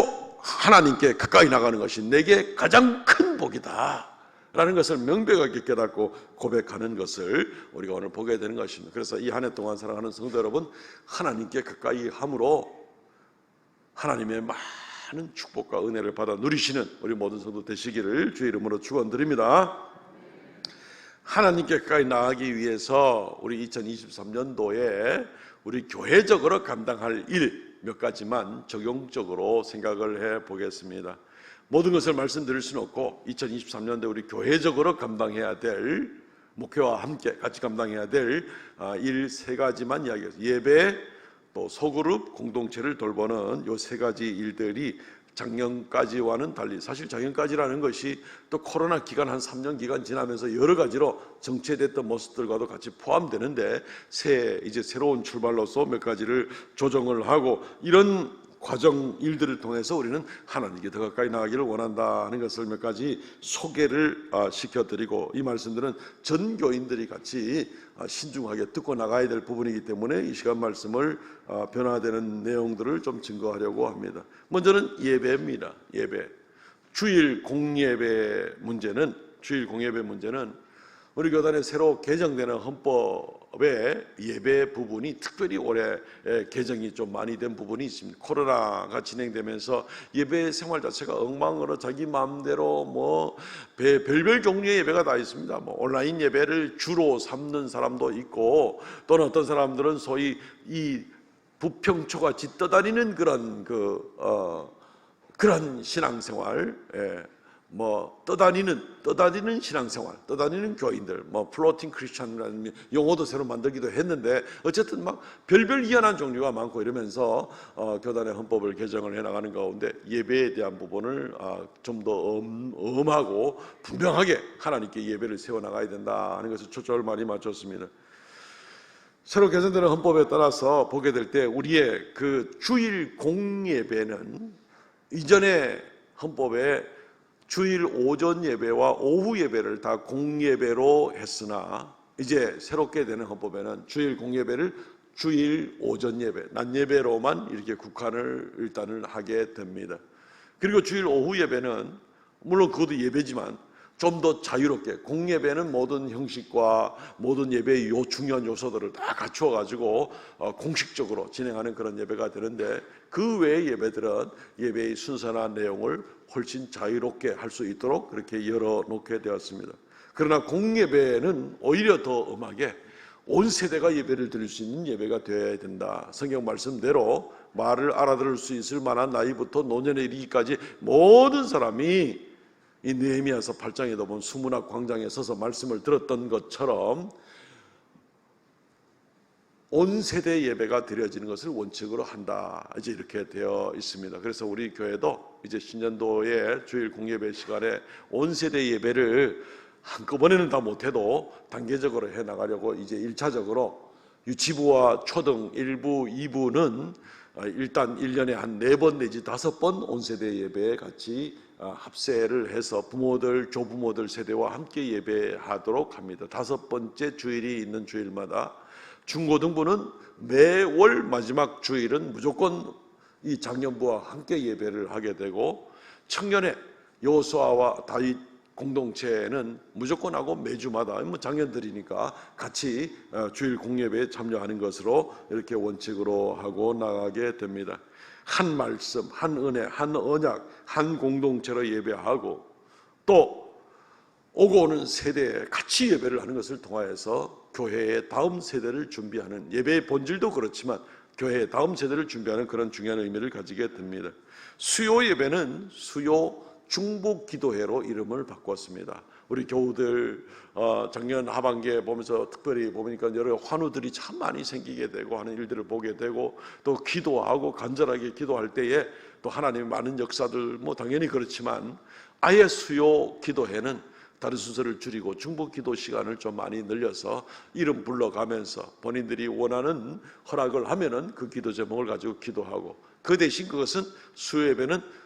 하나님께 가까이 나가는 것이 내게 가장 큰 복이다 라는 것을 명백하게 깨닫고 고백하는 것을 우리가 오늘 보게 되는 것입니다. 그래서 이 한 해 동안 사랑하는 성도 여러분, 하나님께 가까이 함으로 하나님의 많은 축복과 은혜를 받아 누리시는 우리 모든 성도 되시기를 주의 이름으로 축원드립니다. 하나님께 가까이 나가기 위해서 우리 2023년도에 우리 교회적으로 감당할 일 몇 가지만 적용적으로 생각을 해 보겠습니다. 모든 것을 말씀드릴 수는 없고 2023년도에 우리 교회적으로 감당해야 될, 목회와 함께 같이 감당해야 될 일 세 가지만 이야기해서, 예배, 또 소그룹, 공동체를 돌보는 요 세 가지 일들이 작년까지와는 달리, 사실 작년까지라는 것이 또 코로나 기간 한 3년 기간 지나면서 여러 가지로 정체됐던 모습들과도 같이 포함되는데, 이제 새로운 출발로서 몇 가지를 조정을 하고 이런 과정 일들을 통해서 우리는 하나님께 더 가까이 나가기를 원한다 하는 것을 몇 가지 소개를 시켜드리고, 이 말씀들은 전 교인들이 같이 신중하게 듣고 나가야 될 부분이기 때문에 이 시간 말씀을 변화되는 내용들을 좀 증거하려고 합니다. 먼저는 예배입니다. 예배. 주일 공예배 문제는 우리 교단에 새로 개정되는 헌법의 예배 부분이 특별히 올해 개정이 좀 많이 된 부분이 있습니다. 코로나가 진행되면서 예배 생활 자체가 엉망으로 자기 마음대로 별별 종류의 예배가 다 있습니다. 온라인 예배를 주로 삼는 사람도 있고, 또는 어떤 사람들은 소위 이 부평초같이 떠다니는 그런 신앙생활, 떠다니는 신앙생활, 떠다니는 교인들, 플로팅 크리스찬이라는 용어도 새로 만들기도 했는데, 어쨌든 별별 희한한 종류가 많고 이러면서 교단의 헌법을 개정을 해나가는 가운데 예배에 대한 부분을 좀 더 엄하고 분명하게 하나님께 예배를 세워나가야 된다 하는 것을 초점을 많이 맞췄습니다. 새로 개정되는 헌법에 따라서 보게 될 때 우리의 그 주일 공예배는 이전의 헌법에 주일 오전 예배와 오후 예배를 다 공예배로 했으나 이제 새롭게 되는 헌법에는 주일 공예배를 주일 오전 예배, 낮 예배로만 이렇게 국한을 일단은 하게 됩니다. 그리고 주일 오후 예배는 물론 그것도 예배지만 좀 더 자유롭게, 공예배는 모든 형식과 모든 예배의 중요한 요소들을 다 갖추어 가지고 공식적으로 진행하는 그런 예배가 되는데, 그 외의 예배들은 예배의 순서나 내용을 훨씬 자유롭게 할 수 있도록 그렇게 열어놓게 되었습니다. 그러나 공예배는 오히려 더 엄하게 온 세대가 예배를 드릴 수 있는 예배가 되어야 된다. 성경 말씀대로 말을 알아들을 수 있을 만한 나이부터 노년에 이르기까지 모든 사람이, 이 느헤미야서 8장에도 보면 수문학 광장에 서서 말씀을 들었던 것처럼 온 세대 예배가 드려지는 것을 원칙으로 한다. 이제 이렇게 되어 있습니다. 그래서 우리 교회도 이제 신년도에 주일 공예배 시간에 온 세대 예배를 한꺼번에는 다 못해도 단계적으로 해 나가려고 이제 1차적으로 유치부와 초등 1부, 2부는 일단 1년에 한 4번 내지 5번 온 세대 예배에 같이 합세를 해서 부모들, 조부모들 세대와 함께 예배하도록 합니다. 5번째 주일이 있는 주일마다. 중고등부는 매월 마지막 주일은 무조건 이 장년부와 함께 예배를 하게 되고, 청년의 여호수아와 다윗 공동체는 무조건 하고 매주마다 뭐 장년들이니까 같이 주일 공예배에 참여하는 것으로 이렇게 원칙으로 하고 나가게 됩니다. 한 말씀, 한 은혜, 한 언약, 한 공동체로 예배하고, 또 오고 오는 세대에 같이 예배를 하는 것을 통하여서 교회의 다음 세대를 준비하는, 예배의 본질도 그렇지만 교회의 다음 세대를 준비하는 그런 중요한 의미를 가지게 됩니다. 수요 예배는 수요 중보 기도회로 이름을 바꿨습니다. 우리 교우들 작년 하반기에 보면서 특별히 보니까 여러 환우들이 참 많이 생기게 되고 하는 일들을 보게 되고, 또 기도하고 간절하게 기도할 때에 또 하나님의 많은 역사들 뭐 당연히 그렇지만, 아예 수요 기도회는 다른 순서를 줄이고 중보 기도 시간을 좀 많이 늘려서 이름 불러가면서 본인들이 원하는 허락을 하면은 그 기도 제목을 가지고 기도하고, 그 대신 그것은 수요 예배는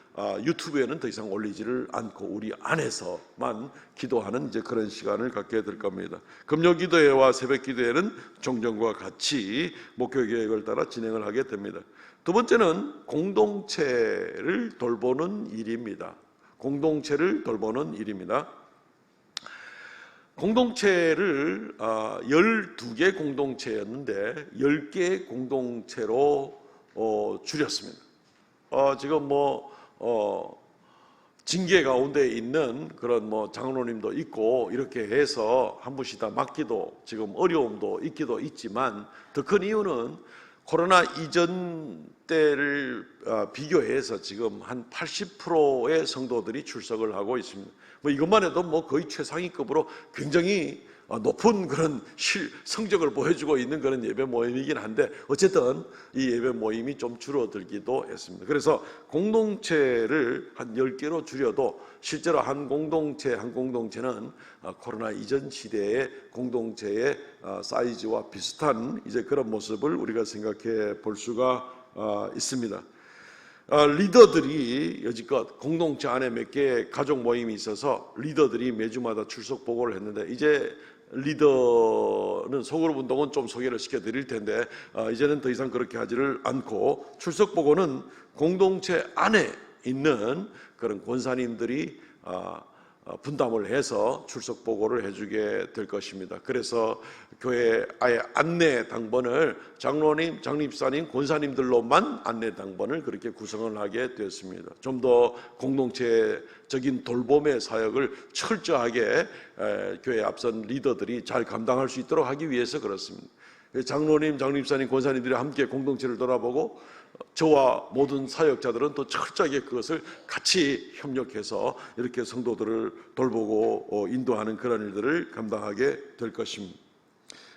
유튜브에는 더 이상 올리지를 않고 우리 안에서만 기도하는 이제 그런 시간을 갖게 될 겁니다. 금요 기도회와 새벽 기도회는 종전과 같이 목회 계획을 따라 진행을 하게 됩니다. 두 번째는 공동체를 돌보는 일입니다. 공동체를 돌보는 일입니다. 공동체를 12개 공동체였는데 10개 공동체로 줄였습니다. 지금 징계 가운데 있는 그런 장로님도 있고 이렇게 해서 한 분씩 다 맡기도 지금 어려움도 있기도 있지만, 더 큰 이유는 코로나 이전 때를 비교해서 지금 한 80%의 성도들이 출석을 하고 있습니다. 이것만 해도 거의 최상위급으로 굉장히 높은 그런 성적을 보여주고 있는 그런 예배 모임이긴 한데, 어쨌든 이 예배 모임이 좀 줄어들기도 했습니다. 그래서 공동체를 한 10개로 줄여도 실제로 한 공동체는 코로나 이전 시대의 공동체의 사이즈와 비슷한 이제 그런 모습을 우리가 생각해 볼 수가 있습니다. 리더들이 여지껏 공동체 안에 몇 개의 가족 모임이 있어서 리더들이 매주마다 출석 보고를 했는데, 이제 리더는 소그룹 운동은 좀 소개를 시켜드릴 텐데 이제는 더 이상 그렇게 하지를 않고, 출석 보고는 공동체 안에 있는 그런 권사님들이 분담을 해서 출석 보고를 해주게 될 것입니다. 그래서 교회 아예 안내 당번을 장로님, 장립사님, 권사님들로만 안내 당번을 그렇게 구성을 하게 되었습니다. 좀 더 공동체적인 돌봄의 사역을 철저하게 교회 앞선 리더들이 잘 감당할 수 있도록 하기 위해서 그렇습니다. 장로님, 장립사님, 권사님들이 함께 공동체를 돌아보고, 저와 모든 사역자들은 또 철저하게 그것을 같이 협력해서 이렇게 성도들을 돌보고 인도하는 그런 일들을 감당하게 될 것입니다.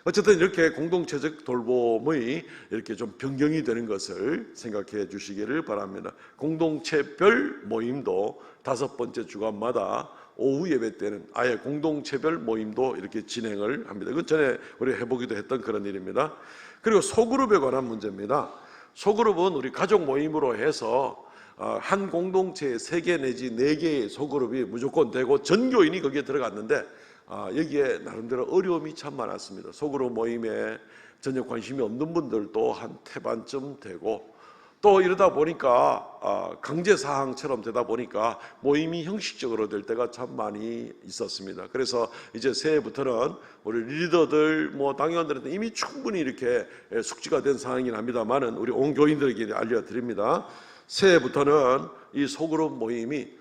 어쨌든 이렇게 공동체적 돌봄이 이렇게 좀 변경이 되는 것을 생각해 주시기를 바랍니다. 공동체별 모임도 5번째 주간마다 오후 예배 때는 아예 공동체별 모임도 이렇게 진행을 합니다. 그건 전에 우리 해보기도 했던 그런 일입니다. 그리고 소그룹에 관한 문제입니다. 소그룹은 우리 가족 모임으로 해서 한 공동체에 3개 내지 4개의 소그룹이 무조건 되고 전교인이 거기에 들어갔는데 여기에 나름대로 어려움이 참 많았습니다. 소그룹 모임에 전혀 관심이 없는 분들도 한 태반쯤 되고, 또 이러다 보니까 강제사항처럼 되다 보니까 모임이 형식적으로 될 때가 참 많이 있었습니다. 그래서 이제 새해부터는 우리 리더들 당회원들한테 이미 충분히 이렇게 숙지가 된 상황이긴 합니다만은 우리 온 교인들에게 알려드립니다. 새해부터는 이 소그룹 모임이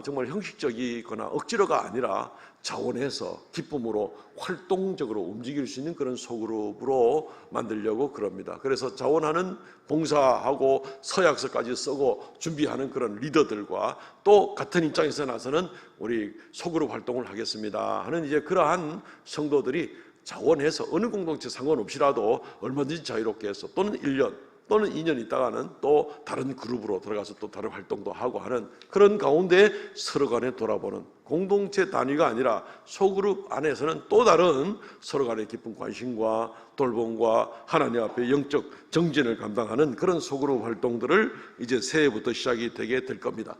정말 형식적이거나 억지로가 아니라 자원해서 기쁨으로 활동적으로 움직일 수 있는 그런 소그룹으로 만들려고 그럽니다. 그래서 자원하는 봉사하고 서약서까지 쓰고 준비하는 그런 리더들과 또 같은 입장에서 나서는 우리 소그룹 활동을 하겠습니다 하는 이제 그러한 성도들이 자원해서 어느 공동체 상관없이라도 얼마든지 자유롭게 해서 또는 1년 또는 2년 있다가는 또 다른 그룹으로 들어가서 또 다른 활동도 하고 하는 그런 가운데 서로 간에 돌아보는, 공동체 단위가 아니라 소그룹 안에서는 또 다른 서로 간의 깊은 관심과 돌봄과 하나님 앞에 영적 정진을 감당하는 그런 소그룹 활동들을 이제 새해부터 시작이 되게 될 겁니다.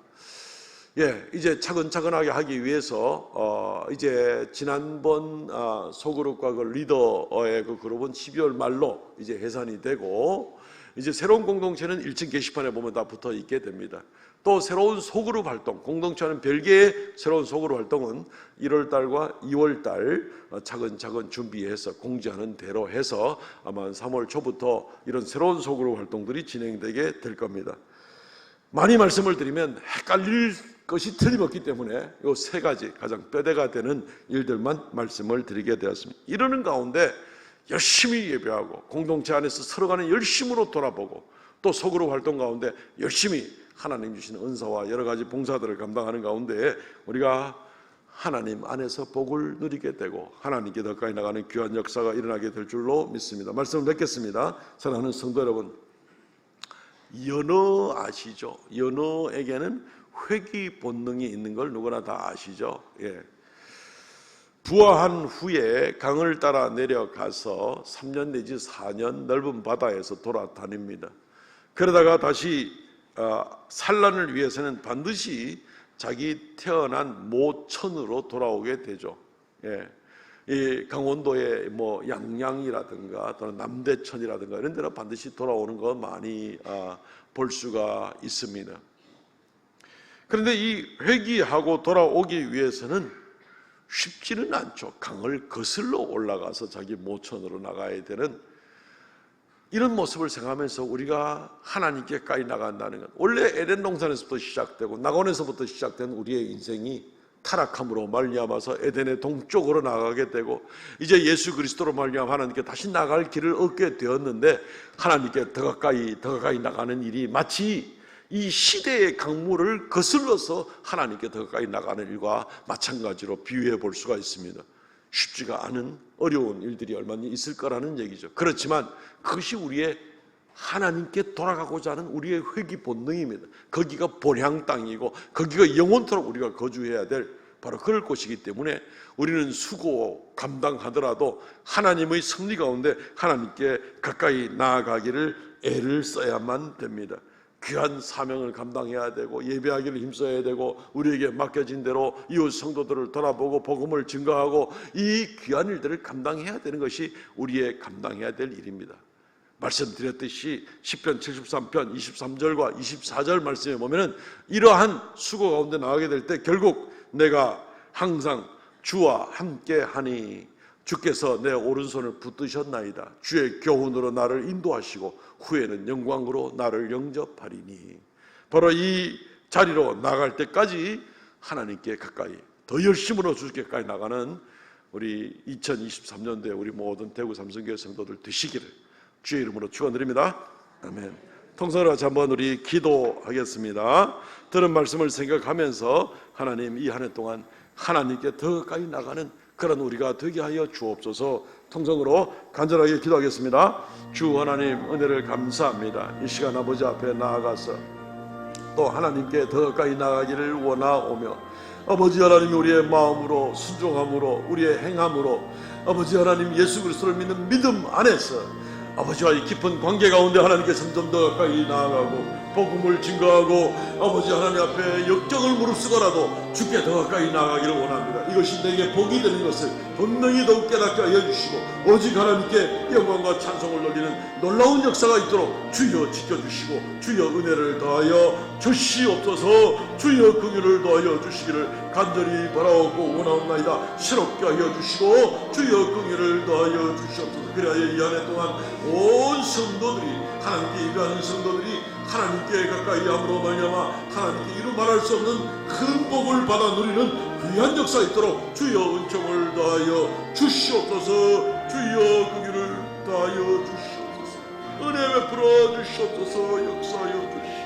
이제 차근차근하게 하기 위해서 이제 지난번 소그룹과 그 리더의 그 그룹은 12월 말로 이제 해산이 되고, 이제 새로운 공동체는 1층 게시판에 보면 다 붙어 있게 됩니다. 또 새로운 소그룹 활동, 공동체와는 별개의 새로운 소그룹 활동은 1월 달과 2월 달 차근차근 준비해서 공지하는 대로 해서 아마 3월 초부터 이런 새로운 소그룹 활동들이 진행되게 될 겁니다. 많이 말씀을 드리면 헷갈릴 것이 틀림없기 때문에 이 3가지 가장 뼈대가 되는 일들만 말씀을 드리게 되었습니다. 이러는 가운데 열심히 예배하고 공동체 안에서 서로 간에 열심으로 돌아보고 또 소그룹 활동 가운데 열심히 하나님 주신 은사와 여러 가지 봉사들을 감당하는 가운데 우리가 하나님 안에서 복을 누리게 되고 하나님께 더 가까이 나가는 귀한 역사가 일어나게 될 줄로 믿습니다. 말씀을 맺겠습니다. 사랑하는 성도 여러분, 연어 아시죠? 연어에게는 회귀 본능이 있는 걸 누구나 다 아시죠? 부화한 후에 강을 따라 내려가서 3년 내지 4년 넓은 바다에서 돌아다닙니다. 그러다가 다시 산란을 위해서는 반드시 자기 태어난 모천으로 돌아오게 되죠. 이 강원도의 양양이라든가 또는 남대천이라든가 이런 데로 반드시 돌아오는 거 많이 볼 수가 있습니다. 그런데 이 회귀하고 돌아오기 위해서는 쉽지는 않죠. 강을 거슬러 올라가서 자기 모천으로 나가야 되는 이런 모습을 생각하면서 우리가 하나님께 가까이 나간다는 것, 원래 에덴 동산에서부터 시작되고 낙원에서부터 시작된 우리의 인생이 타락함으로 말미암아서 에덴의 동쪽으로 나가게 되고 이제 예수 그리스도로 말미암아 하나님께 다시 나갈 길을 얻게 되었는데 하나님께 더 가까이 나가는 일이 마치 이 시대의 강물을 거슬러서 하나님께 더 가까이 나가는 일과 마찬가지로 비유해 볼 수가 있습니다. 쉽지가 않은 어려운 일들이 얼마나 있을 거라는 얘기죠. 그렇지만 그것이 우리의 하나님께 돌아가고자 하는 우리의 회귀 본능입니다. 거기가 본향 땅이고 거기가 영원토록 우리가 거주해야 될 바로 그럴 곳이기 때문에 우리는 수고 감당하더라도 하나님의 섭리 가운데 하나님께 가까이 나아가기를 애를 써야만 됩니다. 귀한 사명을 감당해야 되고 예배하기를 힘써야 되고 우리에게 맡겨진 대로 이웃 성도들을 돌아보고 복음을 증거하고 이 귀한 일들을 감당해야 되는 것이 우리의 감당해야 될 일입니다. 말씀드렸듯이 시편 73편 23절과 24절 말씀에 보면은 이러한 수고 가운데 나가게 될 때 결국 내가 항상 주와 함께 하니 주께서 내 오른손을 붙드셨나이다. 주의 교훈으로 나를 인도하시고 후에는 영광으로 나를 영접하리니. 바로 이 자리로 나갈 때까지 하나님께 가까이 더 열심으로 주께 가까이 나가는 우리 2023년도에 우리 모든 대구 삼성교회 성도들 되시기를 주의 이름으로 축원드립니다. 아멘. 통성으로 같이 한번 우리 기도하겠습니다. 들은 말씀을 생각하면서 하나님 이 한 해 동안 하나님께 더 가까이 나가는 그런 우리가 되게 하여 주옵소서. 통성으로 간절하게 기도하겠습니다. 주 하나님 은혜를 감사합니다. 이 시간 아버지 앞에 나아가서 또 하나님께 더 가까이 나가기를 원하오며 아버지 하나님 우리의 마음으로 순종함으로 우리의 행함으로 아버지 하나님 예수 그리스도를 믿는 믿음 안에서 아버지와의 깊은 관계 가운데 하나님께 점점 더 가까이 나아가고 복음을 증거하고 아버지 하나님 앞에 역적을 무릅쓰고라도 주께 더 가까이 나아가기를 원합니다. 이것이 내게 복이 되는 것을 분명히 더욱 깨닫게 하여 주시고 오직 하나님께 영광과 찬송을 돌리는 놀라운 역사가 있도록 주여 지켜주시고 주여 은혜를 더하여 주시옵소서. 주여 긍휼을 더하여 주시기를 간절히 바라옵고 원하옵나이다. 새롭게 하여 주시고 주여 긍휼을 더하여 주시옵소서. 그래야 이 한 해 동안 온 성도들이 하나님께 예배하는 성도들이 하나님께 가까이 함으로 말미암아 하나님께 이루 말할 수 없는 큰 복을 받아 누리는 귀한 역사 있도록 주여 은총을 다하여 주시옵소서. 주여 긍휼을 다하여 주시옵소서. 은혜 베풀어 주시옵소서. 역사하여 주시옵소서.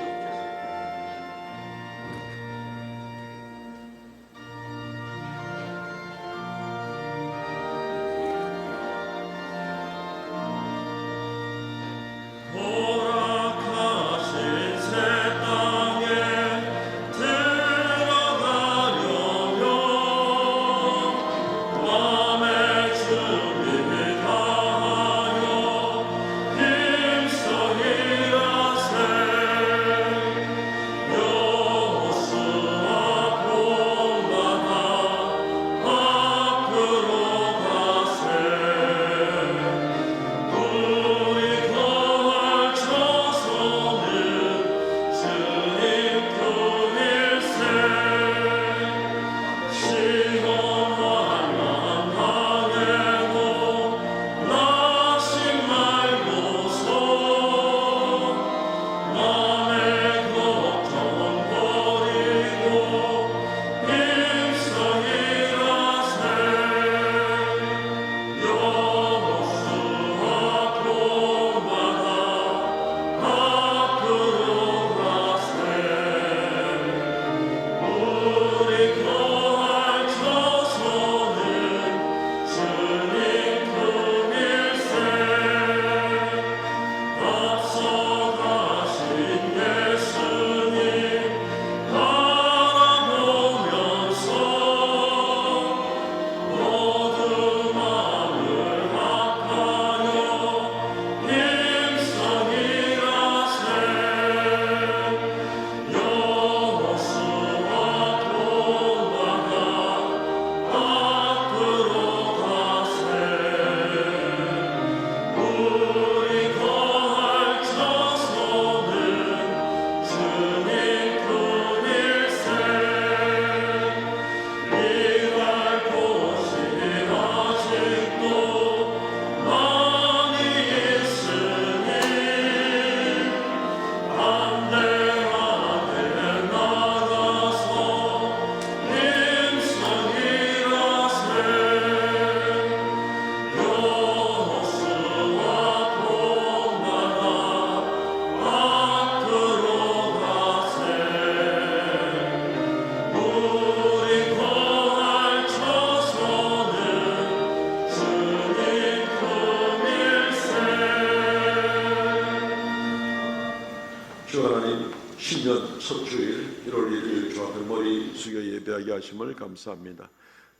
신년 첫 주일 1월 1일 주 앞에 머리 숙여 예배하게 하심을 감사합니다.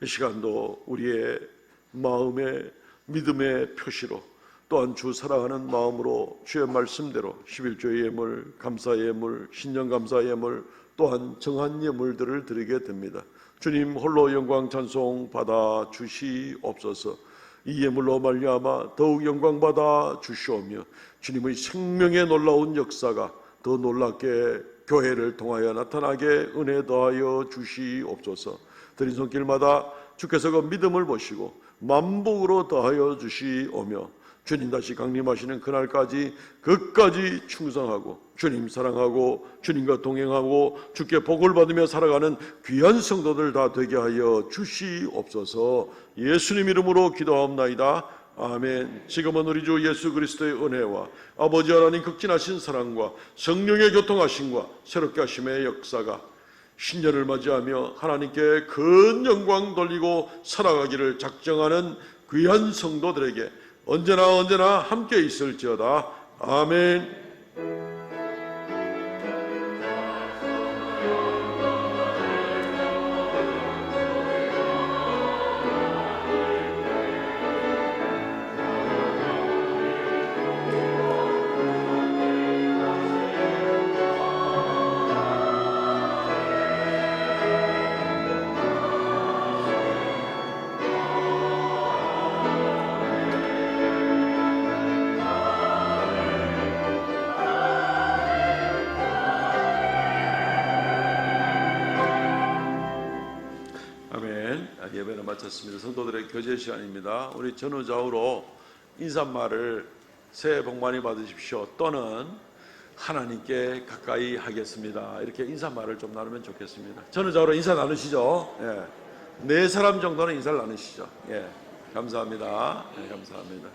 이 시간도 우리의 마음의 믿음의 표시로 또한 주 사랑하는 마음으로 주의 말씀대로 11조의 예물, 감사의 예물, 신년 감사의 예물 또한 정한 예물들을 드리게 됩니다. 주님 홀로 영광 찬송 받아 주시옵소서. 이 예물로 말미암아 더욱 영광 받아 주시오며 주님의 생명의 놀라운 역사가 더 놀랍게 교회를 통하여 나타나게 은혜 더하여 주시옵소서. 드린 손길마다 주께서 그 믿음을 보시고 만복으로 더하여 주시오며 주님 다시 강림하시는 그날까지 끝까지 충성하고 주님 사랑하고 주님과 동행하고 주께 복을 받으며 살아가는 귀한 성도들 다 되게 하여 주시옵소서. 예수님 이름으로 기도하옵나이다. 아멘. 지금은 우리 주 예수 그리스도의 은혜와 아버지 하나님 극진하신 사랑과 성령의 교통하심과 새롭게 하심의 역사가 신년을 맞이하며 하나님께 큰 영광 돌리고 살아가기를 작정하는 귀한 성도들에게 언제나 함께 있을지어다. 아멘. 마쳤습니다. 성도들의 교제 시간입니다. 우리 전후좌우로 인사말을 새해 복 많이 받으십시오 또는 하나님께 가까이 하겠습니다. 이렇게 인사말을 좀 나누면 좋겠습니다. 전후좌우로 인사 나누시죠. 예. 네 사람 정도는 인사를 나누시죠. 예. 감사합니다. 네, 감사합니다.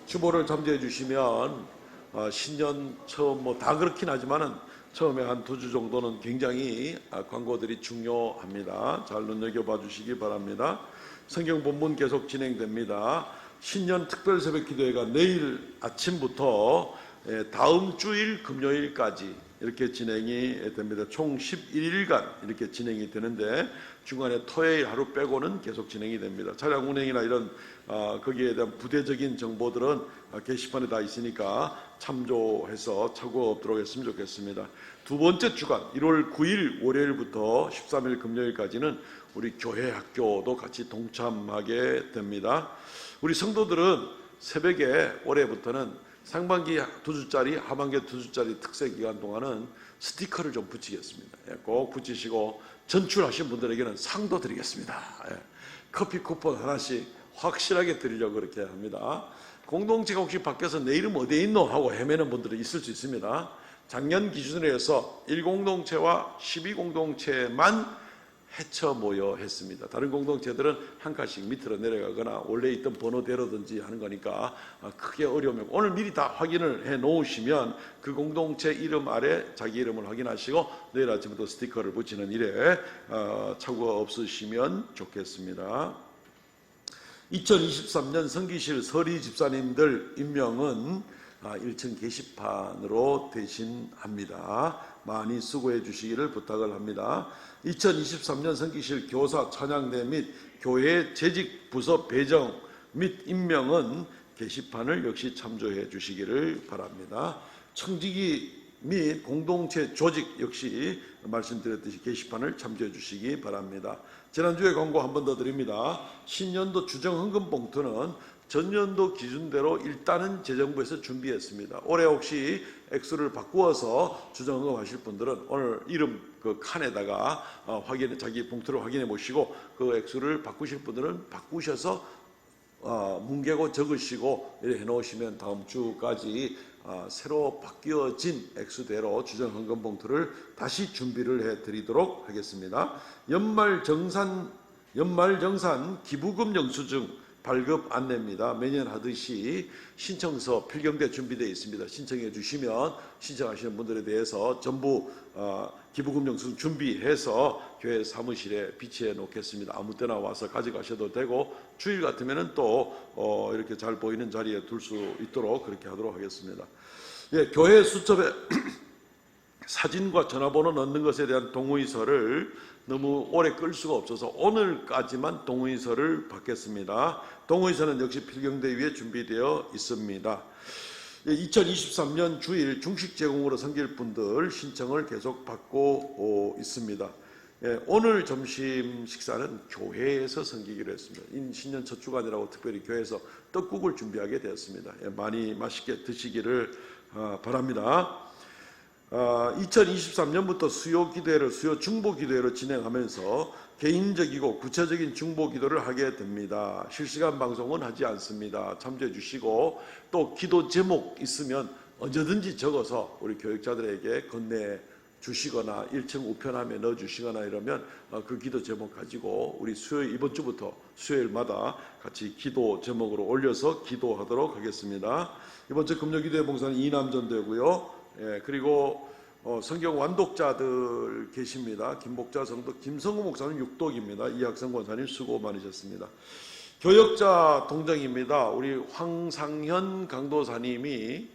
추모를 참조해 주시면 신년 처음 뭐 다 그렇긴 하지만은 처음에 한 2주 정도는 굉장히 광고들이 중요합니다. 잘 눈여겨봐 주시기 바랍니다. 성경 본문 계속 진행됩니다. 신년 특별 새벽 기도회가 내일 아침부터 다음 주일 금요일까지 이렇게 진행이 됩니다. 총 11일간 이렇게 진행이 되는데 중간에 토요일 하루 빼고는 계속 진행이 됩니다. 차량 운행이나 이런 거기에 대한 부대적인 정보들은 게시판에 다 있으니까 참조해서 착오가 없도록 했으면 좋겠습니다. 두 번째 주간 1월 9일 월요일부터 13일 금요일까지는 우리 교회 학교도 같이 동참하게 됩니다. 우리 성도들은 새벽에 올해부터는 상반기 2주짜리 하반기 2주짜리 특세 기간 동안은 스티커를 좀 붙이겠습니다. 꼭 붙이시고 전출하신 분들에게는 상도 드리겠습니다. 커피 쿠폰 하나씩 확실하게 드리려고 그렇게 합니다. 공동체가 혹시 밖에서 내 이름 어디에 있노 하고 헤매는 분들이 있을 수 있습니다. 작년 기준으로 해서 1공동체와 12공동체만 해쳐 모여 했습니다. 다른 공동체들은 한 칸씩 밑으로 내려가거나 원래 있던 번호대로든지 하는 거니까 크게 어려움이 없고 오늘 미리 다 확인을 해 놓으시면 그 공동체 이름 아래 자기 이름을 확인하시고 내일 아침부터 스티커를 붙이는 일에 착오가 없으시면 좋겠습니다. 2023년 성기실 서리 집사님들 임명은 1층 게시판으로 대신합니다. 많이 수고해 주시기를 부탁을 합니다. 2023년 성기실 교사 찬양대 및 교회 재직 부서 배정 및 임명은 게시판을 역시 참조해 주시기를 바랍니다. 청지기 및 공동체 조직 역시 말씀드렸듯이 게시판을 참조해 주시기 바랍니다. 지난주에 광고 한 번 더 드립니다. 신년도 주정 헌금 봉투는 전년도 기준대로 일단은 재정부에서 준비했습니다. 올해 혹시 액수를 바꾸어서 주정 헌금 하실 분들은 오늘 이름 그 칸에다가 자기 봉투를 확인해 보시고 그 액수를 바꾸실 분들은 바꾸셔서 뭉개고 적으시고 이렇게 해놓으시면 다음 주까지 새로 바뀌어진 액수대로 주정 헌금 봉투를 다시 준비를 해드리도록 하겠습니다. 연말정산 기부금 영수증 발급 안내입니다. 매년 하듯이 신청서 필경대 준비되어 있습니다. 신청해 주시면 신청하시는 분들에 대해서 전부 기부금 영수증 준비해서 교회 사무실에 비치해 놓겠습니다. 아무 때나 와서 가져가셔도 되고 주일 같으면 또 이렇게 잘 보이는 자리에 둘 수 있도록 그렇게 하도록 하겠습니다. 예, 교회 수첩에 사진과 전화번호 넣는 것에 대한 동의서를 너무 오래 끌 수가 없어서 오늘까지만 동의서를 받겠습니다. 동의서는 역시 필경대 위에 준비되어 있습니다. 2023년 주일 중식 제공으로 섬길 분들 신청을 계속 받고 있습니다. 오늘 점심 식사는 교회에서 섬기기로 했습니다. 신년 첫 주간이라고 특별히 교회에서 떡국을 준비하게 되었습니다. 많이 맛있게 드시기를 바랍니다. 2023년부터 수요 중보 기도회를 진행하면서 개인적이고 구체적인 중보 기도를 하게 됩니다. 실시간 방송은 하지 않습니다. 참조해 주시고 또 기도 제목 있으면 언제든지 적어서 우리 교육자들에게 건네 주시거나 1층 우편함에 넣어 주시거나 이러면 그 기도 제목 가지고 우리 이번 주부터 수요일마다 같이 기도 제목으로 올려서 기도하도록 하겠습니다. 이번 주 금요기도회 봉사는 이남전도고요. 그리고 성경 완독자들 계십니다. 김복자 성도, 김성우 목사님 육독입니다. 이학성 권사님 수고 많으셨습니다. 교역자 동정입니다. 우리 황상현 강도사님이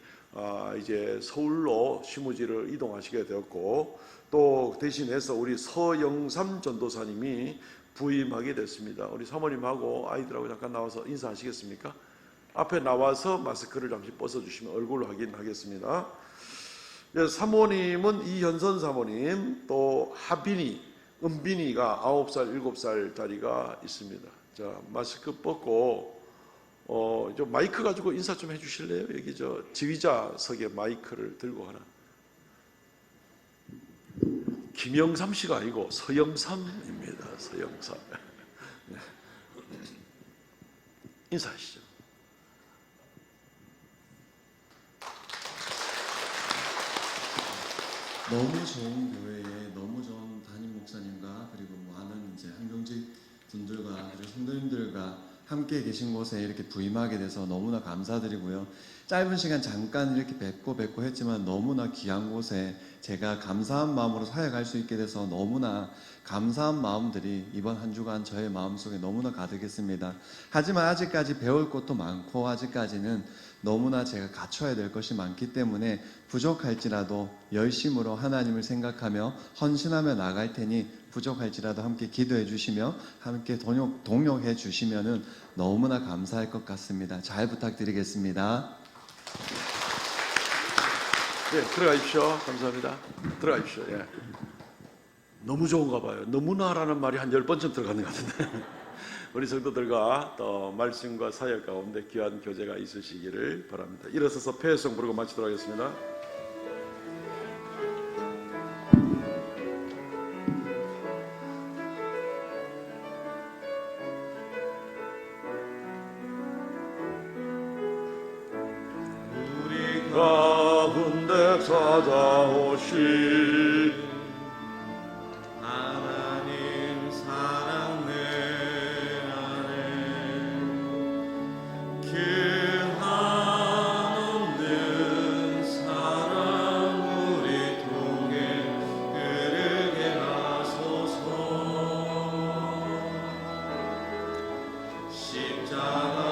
이제 서울로 시무지를 이동하시게 되었고 또 대신해서 우리 서영삼 전도사님이 부임하게 됐습니다. 우리 사모님하고 아이들하고 잠깐 나와서 인사하시겠습니까? 앞에 나와서 마스크를 잠시 벗어주시면 얼굴 확인하겠습니다. 사모님은 이현선 사모님, 또 하빈이, 은빈이가 9살, 7살짜리가 있습니다. 자, 마스크 벗고 좀 마이크 가지고 인사 좀 해주실래요? 여기 지휘자석에 마이크를 들고 하나. 김영삼 씨가 아니고 서영삼입니다. 서영삼. 인사하시죠. 너무 좋은 교회에 너무 좋은 담임 목사님과 그리고 많은 이제 한경직 분들과 그리고 성도님들과 함께 계신 곳에 이렇게 부임하게 돼서 너무나 감사드리고요. 짧은 시간 잠깐 이렇게 뵙고 했지만 너무나 귀한 곳에 제가 감사한 마음으로 사역할 수 있게 돼서 너무나 감사한 마음들이 이번 한 주간 저의 마음속에 너무나 가득했습니다. 하지만 아직까지 배울 것도 많고 아직까지는 너무나 제가 갖춰야 될 것이 많기 때문에 부족할지라도 열심으로 하나님을 생각하며 헌신하며 나갈 테니 부족할지라도 함께 기도해 주시며 함께 동역해 주시면은 너무나 감사할 것 같습니다. 잘 부탁드리겠습니다. 예, 들어가십시오. 감사합니다. 들어가십시오. 예. 너무 좋은가 봐요. 너무나라는 말이 한 10번쯤 들어가는 것 같은데. 우리 성도들과 또 말씀과 사역 가운데 귀한 교제가 있으시기를 바랍니다. 일어서서 폐회성 부르고 마치도록 하겠습니다. 우리 가운데 찾아오신 하나님 사랑 내 안에 그 한없는 사랑 우리 통해 흐르게 하소서. 십자가